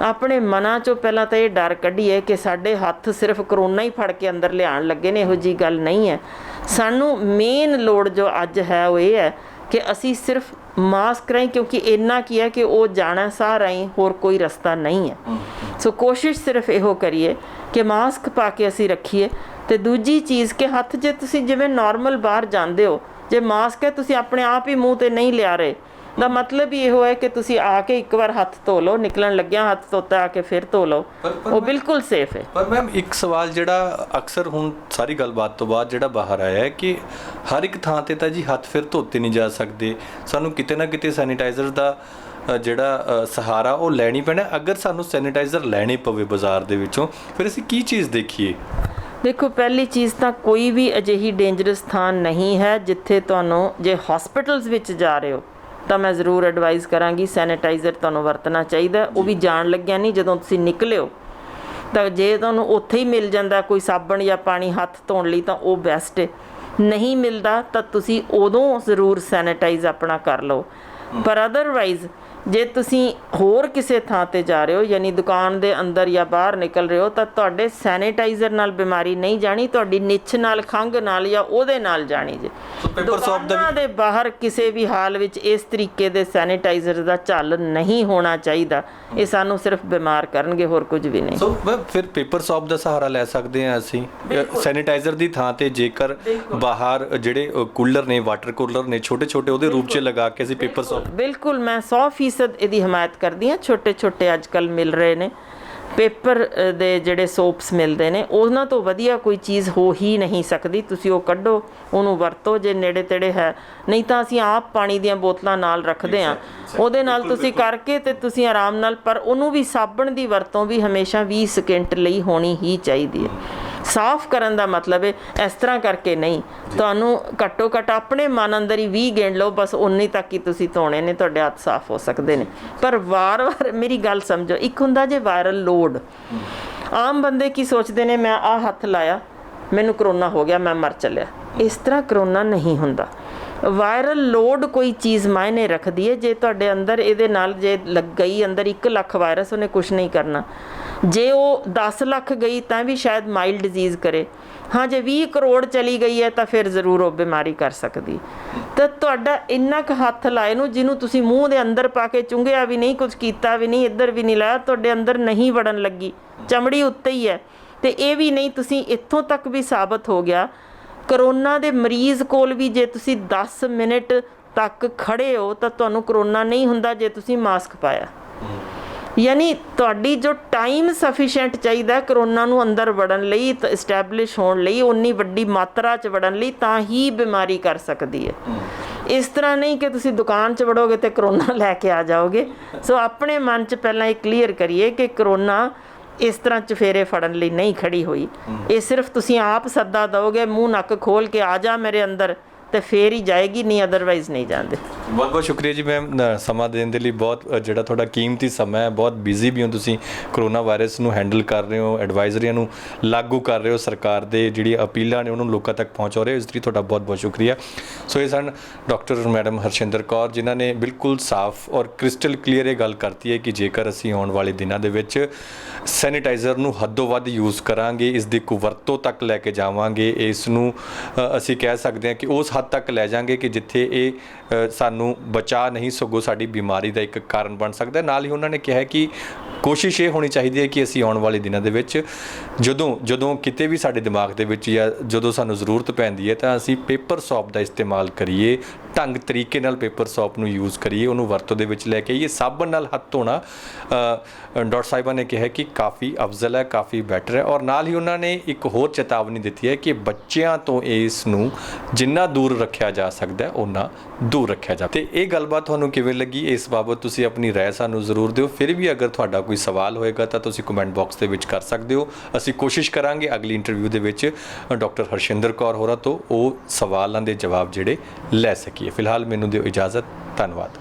A: ਆਪਣੇ ਮਨਾਂ 'ਚੋਂ ਪਹਿਲਾਂ ਤਾਂ ਇਹ ਡਰ ਕੱਢੀਏ ਕਿ ਸਾਡੇ ਹੱਥ ਸਿਰਫ ਕਰੋਨਾ ਹੀ ਫੜ ਕੇ ਅੰਦਰ ਲਿਆਉਣ ਲੱਗੇ ਨੇ, ਇਹੋ ਜਿਹੀ ਗੱਲ ਨਹੀਂ ਹੈ। ਸਾਨੂੰ ਮੇਨ ਲੋੜ ਜੋ ਅੱਜ ਹੈ ਉਹ ਇਹ ਹੈ ਕਿ ਅਸੀਂ ਸਿਰਫ ਮਾਸਕ ਰਾਹੀਂ, ਕਿਉਂਕਿ ਇੰਨਾ ਕੀ ਹੈ ਕਿ ਉਹ ਜਾਣਾ ਸਾਹ ਰਾਹੀਂ, ਹੋਰ ਕੋਈ ਰਸਤਾ ਨਹੀਂ ਹੈ। ਸੋ ਕੋਸ਼ਿਸ਼ ਸਿਰਫ ਇਹੋ ਕਰੀਏ ਕਿ ਮਾਸਕ ਪਾ ਕੇ ਅਸੀਂ ਰੱਖੀਏ। ਤੇ ਦੂਜੀ ਚੀਜ਼ ਕਿ ਹੱਥ, ਜੇ ਤੁਸੀਂ ਜਿਵੇਂ ਨਾਰਮਲ ਬਾਹਰ ਜਾਂਦੇ ਹੋ, ਜੇ ਮਾਸਕ ਹੈ ਤੁਸੀਂ ਆਪਣੇ ਆਪ ਹੀ ਮੂੰਹ 'ਤੇ ਨਹੀਂ ਲਿਆ ਰਹੇ, ਦਾ ਮਤਲਬ ਹੀ ਇਹੋ ਹੈ ਕਿ ਤੁਸੀਂ ਆ ਕੇ ਇੱਕ ਵਾਰ ਹੱਥ ਧੋ ਲਓ, ਨਿਕਲਣ ਲੱਗਿਆ ਹੱਥ ਧੋਤਾ ਆ ਕੇ ਫਿਰ ਧੋ ਲਓ, ਉਹ ਬਿਲਕੁਲ ਸੇਫ ਹੈ।
B: ਪਰ ਮੈਮ ਇੱਕ ਸਵਾਲ ਜਿਹੜਾ ਅਕਸਰ ਹੁਣ ਸਾਰੀ ਗੱਲਬਾਤ ਤੋਂ ਬਾਅਦ ਜਿਹੜਾ ਬਾਹਰ ਆਇਆ ਹੈ ਕਿ ਹਰ ਇੱਕ ਥਾਂ ਤੇ ਤਾਂ ਜੀ ਹੱਥ ਫਿਰ ਧੋਤੇ ਨਹੀਂ ਜਾ ਸਕਦੇ, ਸਾਨੂੰ ਕਿਤੇ ਨਾ ਕਿਤੇ ਸੈਨੀਟਾਈਜ਼ਰ ਦਾ ਜਿਹੜਾ ਸਹਾਰਾ ਉਹ ਲੈਣੀ ਪੈਣਾ। ਅਗਰ ਸਾਨੂੰ ਸੈਨੀਟਾਈਜ਼ਰ ਲੈਣੇ ਪਵੇ ਬਾਜ਼ਾਰ ਦੇ ਵਿੱਚੋਂ, ਫਿਰ ਅਸੀਂ ਕੀ ਚੀਜ਼ ਦੇਖੀਏ?
A: ਦੇਖੋ, ਪਹਿਲੀ ਚੀਜ਼ ਤਾਂ ਕੋਈ ਵੀ ਅਜਿਹੀ ਡੇਂਜਰਸ ਥਾਂ ਨਹੀਂ ਹੈ ਜਿੱਥੇ ਤੁਹਾਨੂੰ, ਜੇ ਹਸਪੀਟਲਸ ਵਿੱਚ ਜਾ ਰਹੇ ਹੋ ਤਾਂ ਮੈਂ ਜ਼ਰੂਰ ਐਡਵਾਈਜ਼ ਕਰਾਂਗੀ ਸੈਨੀਟਾਈਜ਼ਰ ਤੁਹਾਨੂੰ ਵਰਤਣਾ ਚਾਹੀਦਾ। ਉਹ ਵੀ ਜਾਣ ਲੱਗਿਆ ਨਹੀਂ, ਜਦੋਂ ਤੁਸੀਂ ਨਿਕਲਿਓ। ਤਾਂ ਜੇ ਤੁਹਾਨੂੰ ਉੱਥੇ ਹੀ ਮਿਲ ਜਾਂਦਾ ਕੋਈ ਸਾਬਣ ਜਾਂ ਪਾਣੀ ਹੱਥ ਧੋਣ ਲਈ ਤਾਂ ਉਹ ਬੈਸਟ ਹੈ। ਨਹੀਂ ਮਿਲਦਾ ਤਾਂ ਤੁਸੀਂ ਉਦੋਂ ਜ਼ਰੂਰ ਸੈਨੀਟਾਈਜ਼ ਆਪਣਾ ਕਰ ਲਓ। ਪਰ ਅਦਰਵਾਈਜ਼ ਜੇ ਤੁਸੀਂ ਹੋਰ ਕਿਸੇ ਥਾਂ ਤੇ ਜਾ ਰਹੇ ਹੋ, ਯਾਨੀ ਦੁਕਾਨ ਦੇ ਅੰਦਰ ਜਾਂ ਬਾਹਰ ਨਿਕਲ ਰਹੇ ਹੋ, ਤਾਂ ਤੁਹਾਡੇ ਸੈਨੀਟਾਈਜ਼ਰ ਨਾਲ ਬਿਮਾਰੀ ਨਹੀਂ ਜਾਣੀ, ਤੁਹਾਡੀ ਨਿੱਛ ਨਾਲ, ਖੰਘ ਨਾਲ ਜਾਂ ਉਹਦੇ ਨਾਲ ਜਾਣੀ ਜੇ। ਦੁਕਾਨਾਂ ਦੇ ਬਾਹਰ ਕਿਸੇ ਵੀ ਹਾਲ ਵਿੱਚ ਇਸ ਤਰੀਕੇ ਦੇ ਸੈਨੀਟਾਈਜ਼ਰ ਦਾ ਝੱਲ ਨਹੀਂ ਹੋਣਾ ਚਾਹੀਦਾ। ਇਹ ਸਾਨੂੰ ਸਿਰਫ ਬਿਮਾਰ ਕਰਨਗੇ, ਹੋਰ ਕੁਝ ਵੀ ਨਹੀਂ।
B: ਸੋ ਫਿਰ ਪੇਪਰ ਸੌਪ ਦਾ ਸਹਾਰਾ ਲੈ ਸਕਦੇ ਹਾਂ ਅਸੀਂ ਸੈਨੀਟਾਈਜ਼ਰ ਦੀ ਥਾਂ ਤੇ। ਜੇਕਰ ਬਾਹਰ ਜਿਹੜੇ ਕੂਲਰ ਨੇ, ਵਾਟਰ ਕੂਲਰ ਨੇ ਛੋਟੇ ਛੋਟੇ, ਉਹਦੇ ਰੂਪ 'ਚ ਲਗਾ ਕੇ ਅਸੀਂ ਪੇਪਰ ਸੌਪ।
A: ਬਿਲਕੁਲ, ਮੈਂ 100% ਇਹਦੀ ਹਮਾਇਤ ਕਰਦੀ ਹਾਂ। ਛੋਟੇ ਛੋਟੇ ਅੱਜ ਕੱਲ੍ਹ ਮਿਲ ਰਹੇ ਨੇ ਪੇਪਰ ਦੇ ਜਿਹੜੇ ਸੋਪਸ ਮਿਲਦੇ ਨੇ, ਉਹਨਾਂ ਤੋਂ ਵਧੀਆ ਕੋਈ ਚੀਜ਼ ਹੋ ਹੀ ਨਹੀਂ ਸਕਦੀ। ਤੁਸੀਂ ਉਹ ਕੱਢੋ, ਉਹਨੂੰ ਵਰਤੋ ਜੇ ਨੇੜੇ ਤੇੜੇ ਹੈ। ਨਹੀਂ ਤਾਂ ਅਸੀਂ ਆਪ ਪਾਣੀ ਦੀਆਂ ਬੋਤਲਾਂ ਨਾਲ ਰੱਖਦੇ ਹਾਂ, ਉਹਦੇ ਨਾਲ ਤੁਸੀਂ ਕਰਕੇ ਤੇ ਤੁਸੀਂ ਆਰਾਮ ਨਾਲ, ਪਰ ਉਹਨੂੰ ਵੀ ਸਾਬਣ ਦੀ ਵਰਤੋਂ ਵੀ ਹਮੇਸ਼ਾ 20 ਸਕਿੰਟ ਲਈ ਹੋਣੀ ਹੀ ਚਾਹੀਦੀ ਹੈ। ਸਾਫ਼ ਕਰਨ ਦਾ ਮਤਲਬ ਹੈ ਇਸ ਤਰ੍ਹਾਂ ਕਰਕੇ ਨਹੀਂ, ਤੁਹਾਨੂੰ ਘੱਟੋ ਘੱਟ ਆਪਣੇ ਮਨ ਅੰਦਰ ਹੀ 20 ਗਿਣ ਲਓ, ਬਸ ਉਨੀ ਤੱਕ ਹੀ ਤੁਸੀਂ ਧੋਣੇ ਨੇ, ਤੁਹਾਡੇ ਹੱਥ ਸਾਫ਼ ਹੋ ਸਕਦੇ ਨੇ। ਪਰ ਵਾਰ-ਵਾਰ ਮੇਰੀ ਗੱਲ ਸਮਝੋ, ਇੱਕ ਹੁੰਦਾ ਜੇ ਵਾਇਰਲ ਲੋਡ। ਆਮ ਬੰਦੇ ਕੀ ਸੋਚਦੇ ਨੇ, ਮੈਂ ਆਹ ਹੱਥ ਲਾਇਆ, ਮੈਨੂੰ ਕਰੋਨਾ ਹੋ ਗਿਆ, ਮੈਂ ਮਰ ਚੱਲਿਆ। ਇਸ ਤਰ੍ਹਾਂ ਕਰੋਨਾ ਨਹੀਂ ਹੁੰਦਾ। ਵਾਇਰਲ ਲੋਡ ਕੋਈ ਚੀਜ਼ ਮਾਇਨੇ ਰੱਖਦੀ ਹੈ। ਜੇ ਤੁਹਾਡੇ ਅੰਦਰ ਇਹਦੇ ਨਾਲ ਜੇ ਲੱਗ ਗਈ ਅੰਦਰ 1 ਲੱਖ ਵਾਇਰਸ, ਉਹਨੇ ਕੁਛ ਨਹੀਂ ਕਰਨਾ। ਜੇ ਉਹ 10 ਲੱਖ ਗਈ ਤਾਂ ਵੀ ਸ਼ਾਇਦ ਮਾਈਲਡ ਡਿਜ਼ੀਜ਼ ਕਰੇ। ਹਾਂ, ਜੇ 20 ਕਰੋੜ ਚਲੀ ਗਈ ਹੈ ਤਾਂ ਫਿਰ ਜ਼ਰੂਰ ਉਹ ਬਿਮਾਰੀ ਕਰ ਸਕਦੀ। ਤਾਂ ਤੁਹਾਡਾ ਇੰਨਾ ਕੁ ਹੱਥ ਲਾਏ ਨੂੰ, ਜਿਹਨੂੰ ਤੁਸੀਂ ਮੂੰਹ ਦੇ ਅੰਦਰ ਪਾ ਕੇ ਚੁੰਘਿਆ ਵੀ ਨਹੀਂ, ਕੁਝ ਕੀਤਾ ਵੀ ਨਹੀਂ, ਇੱਧਰ ਵੀ ਨਹੀਂ ਲਾਇਆ, ਤੁਹਾਡੇ ਅੰਦਰ ਨਹੀਂ ਵੜਨ ਲੱਗੀ, ਚਮੜੀ ਉੱਤੇ ਹੀ ਹੈ। ਤੇ ਇਹ ਵੀ ਨਹੀਂ, ਤੁਸੀਂ ਇੱਥੋਂ ਤੱਕ ਵੀ ਸਾਬਤ ਹੋ ਗਿਆ ਕਰੋਨਾ ਦੇ ਮਰੀਜ਼ ਕੋਲ ਵੀ ਜੇ ਤੁਸੀਂ 10 ਮਿੰਟ ਤੱਕ ਖੜੇ ਹੋ ਤਾਂ ਤੁਹਾਨੂੰ ਕਰੋਨਾ ਨਹੀਂ ਹੁੰਦਾ ਜੇ ਤੁਸੀਂ ਮਾਸਕ ਪਾਇਆ। ਯਾਨੀ ਤੁਹਾਡੀ ਜੋ ਟਾਈਮ ਸਫੀਸ਼ੀਐਂਟ ਚਾਹੀਦਾ ਕਰੋਨਾ ਨੂੰ ਅੰਦਰ ਵੜਨ ਲਈ, ਇਸਟੈਬਲਿਸ਼ ਹੋਣ ਲਈ, ਉਨੀ ਵੱਡੀ ਮਾਤਰਾ 'ਚ ਵੜਨ ਲਈ, ਤਾਂ ਹੀ ਬਿਮਾਰੀ ਕਰ ਸਕਦੀ ਹੈ। ਇਸ ਤਰ੍ਹਾਂ ਨਹੀਂ ਕਿ ਤੁਸੀਂ ਦੁਕਾਨ 'ਚ ਵੜੋਗੇ ਤੇ ਕਰੋਨਾ ਲੈ ਕੇ ਆ ਜਾਓਗੇ। ਸੋ ਆਪਣੇ ਮਨ 'ਚ ਪਹਿਲਾਂ ਇਹ ਕਲੀਅਰ ਕਰੀਏ ਕਿ ਕਰੋਨਾ ਇਸ ਤਰ੍ਹਾਂ ਚੁਫੇਰੇ ਫੜਨ ਲਈ ਨਹੀਂ ਖੜੀ ਹੋਈ। ਇਹ ਸਿਰਫ ਤੁਸੀਂ ਆਪ ਸੱਦਾ ਦਿਓਗੇ, ਮੂੰਹ ਨੱਕ ਖੋਲ ਕੇ ਆ ਜਾ ਮੇਰੇ ਅੰਦਰ, ਤੇ ਫੇਰ ਹੀ ਜਾਏਗੀ, ਨਹੀਂ ਅਦਰਵਾਈਜ਼ ਨਹੀਂ ਜਾਂਦੇ।
B: ਬਹੁਤ ਬਹੁਤ ਸ਼ੁਕਰੀਆ ਜੀ ਮੈਮ, ਸਮਾਂ ਦੇਣ ਦੇ ਲਈ। ਬਹੁਤ ਜਿਹੜਾ ਤੁਹਾਡਾ ਕੀਮਤੀ ਸਮਾਂ ਹੈ, ਬਹੁਤ ਬਿਜ਼ੀ ਵੀ ਹੋ ਤੁਸੀਂ, ਕਰੋਨਾ ਵਾਇਰਸ ਨੂੰ ਹੈਂਡਲ ਕਰ ਰਹੇ ਹੋ, ਐਡਵਾਈਜ਼ਰੀਆਂ ਨੂੰ ਲਾਗੂ ਕਰ ਰਹੇ ਹੋ, ਸਰਕਾਰ ਦੇ ਜਿਹੜੀ ਅਪੀਲਾਂ ਨੇ ਉਹਨੂੰ ਲੋਕਾਂ ਤੱਕ ਪਹੁੰਚਾ ਰਹੇ ਹੋ, ਇਸ ਲਈ ਤੁਹਾਡਾ ਬਹੁਤ ਬਹੁਤ ਸ਼ੁਕਰੀਆ। ਸੋ ਇਹ ਸਨ ਡਾਕਟਰ ਮੈਡਮ ਹਰਸ਼ਿੰਦਰ ਕੌਰ, ਜਿਨ੍ਹਾਂ ਨੇ ਬਿਲਕੁਲ ਸਾਫ਼ ਔਰ ਕ੍ਰਿਸਟਲ ਕਲੀਅਰ ਇਹ ਗੱਲ ਕਰਤੀ ਹੈ ਕਿ ਜੇਕਰ ਅਸੀਂ ਆਉਣ ਵਾਲੇ ਦਿਨਾਂ ਦੇ ਵਿੱਚ ਸੈਨੀਟਾਈਜ਼ਰ ਨੂੰ ਹੱਦੋਂ ਵੱਧ ਯੂਜ਼ ਕਰਾਂਗੇ, ਇਸ ਦੀ ਕੁਵਰਤੋਂ ਤੱਕ ਲੈ ਕੇ ਜਾਵਾਂਗੇ, ਇਸ ਨੂੰ ਅਸੀਂ ਕਹਿ ਸਕਦੇ ਹਾਂ ਕਿ ਉਸ ਹੱਦ ਤੱਕ ਲੈ ਜਾਵਾਂਗੇ ਕਿ ਜਿੱਥੇ ਇਹ ਸਾਨੂੰ ਬਚਾ ਨਹੀਂ, ਸਗੋਂ ਸਾਡੀ ਬਿਮਾਰੀ ਦਾ ਇੱਕ ਕਾਰਨ ਬਣ ਸਕਦਾ। ਨਾਲ ਹੀ ਉਹਨਾਂ ਨੇ ਕਿਹਾ ਕਿ ਕੋਸ਼ਿਸ਼ ਇਹ ਹੋਣੀ ਚਾਹੀਦੀ ਹੈ ਕਿ ਅਸੀਂ ਆਉਣ ਵਾਲੇ ਦਿਨਾਂ ਦੇ ਵਿੱਚ ਜਦੋਂ ਕਿਤੇ ਵੀ ਸਾਡੇ ਦਿਮਾਗ ਦੇ ਵਿੱਚ ਜਾਂ ਜਦੋਂ ਸਾਨੂੰ ਜ਼ਰੂਰਤ ਪੈਂਦੀ ਹੈ ਤਾਂ ਅਸੀਂ ਪੇਪਰ ਸੌਪ ਦਾ ਇਸਤੇਮਾਲ ਕਰੀਏ, ਢੰਗ ਤਰੀਕੇ ਨਾਲ ਪੇਪਰ ਸੌਪ ਨੂੰ ਯੂਜ਼ ਕਰੀਏ, ਉਹਨੂੰ ਵਰਤੋਂ ਦੇ ਵਿੱਚ ਲੈ ਕੇ ਆਈਏ। ਸਾਬਣ ਨਾਲ ਹੱਥ ਧੋਣਾ ਡਾਕਟਰ ਸਾਹਿਬਾਂ ਨੇ ਕਿਹਾ ਕਿ ਕਾਫੀ ਅਫਜ਼ਲ ਹੈ, ਕਾਫੀ ਬੈਟਰ ਹੈ। ਔਰ ਨਾਲ ਹੀ ਉਹਨਾਂ ਨੇ ਇੱਕ ਹੋਰ ਚੇਤਾਵਨੀ ਦਿੱਤੀ ਹੈ ਕਿ ਬੱਚਿਆਂ ਤੋਂ ਇਸ ਨੂੰ ਜਿੰਨਾ ਦੂਰ ਰੱਖਿਆ ਜਾ ਸਕਦਾ ਹੈ ਓਨਾ ਦੂਰ ਰੱਖਿਆ ਜਾਵੇ। ਤੇ ਇਹ ਗੱਲਬਾਤ ਤੁਹਾਨੂੰ ਕਿਵੇਂ ਲੱਗੀ, ਇਸ ਬਾਬਤ ਤੁਸੀਂ ਆਪਣੀ ਰਾਏ ਸਾਨੂੰ ਜ਼ਰੂਰ ਦਿਓ। ਫਿਰ ਵੀ ਅਗਰ ਤੁਹਾਡਾ ਕੋਈ ਸਵਾਲ ਹੋਏਗਾ ਤਾਂ ਤੁਸੀਂ ਕਮੈਂਟ ਬਾਕਸ ਦੇ ਵਿੱਚ ਕਰ ਸਕਦੇ ਹੋ। ਅਸੀਂ ਕੋਸ਼ਿਸ਼ ਕਰਾਂਗੇ ਅਗਲੀ ਇੰਟਰਵਿਊ ਦੇ ਵਿੱਚ ਡਾਕਟਰ ਹਰਸ਼ਿੰਦਰ ਕੌਰ ਹੋਰਾਂ ਤੋਂ ਉਹ ਸਵਾਲਾਂ ਦੇ ਜਵਾਬ ਜਿਹੜੇ ਲੈ ਸਕੀਏ। ਫਿਲਹਾਲ ਮੈਨੂੰ ਦਿਓ ਇਜਾਜ਼ਤ। ਧੰਨਵਾਦ।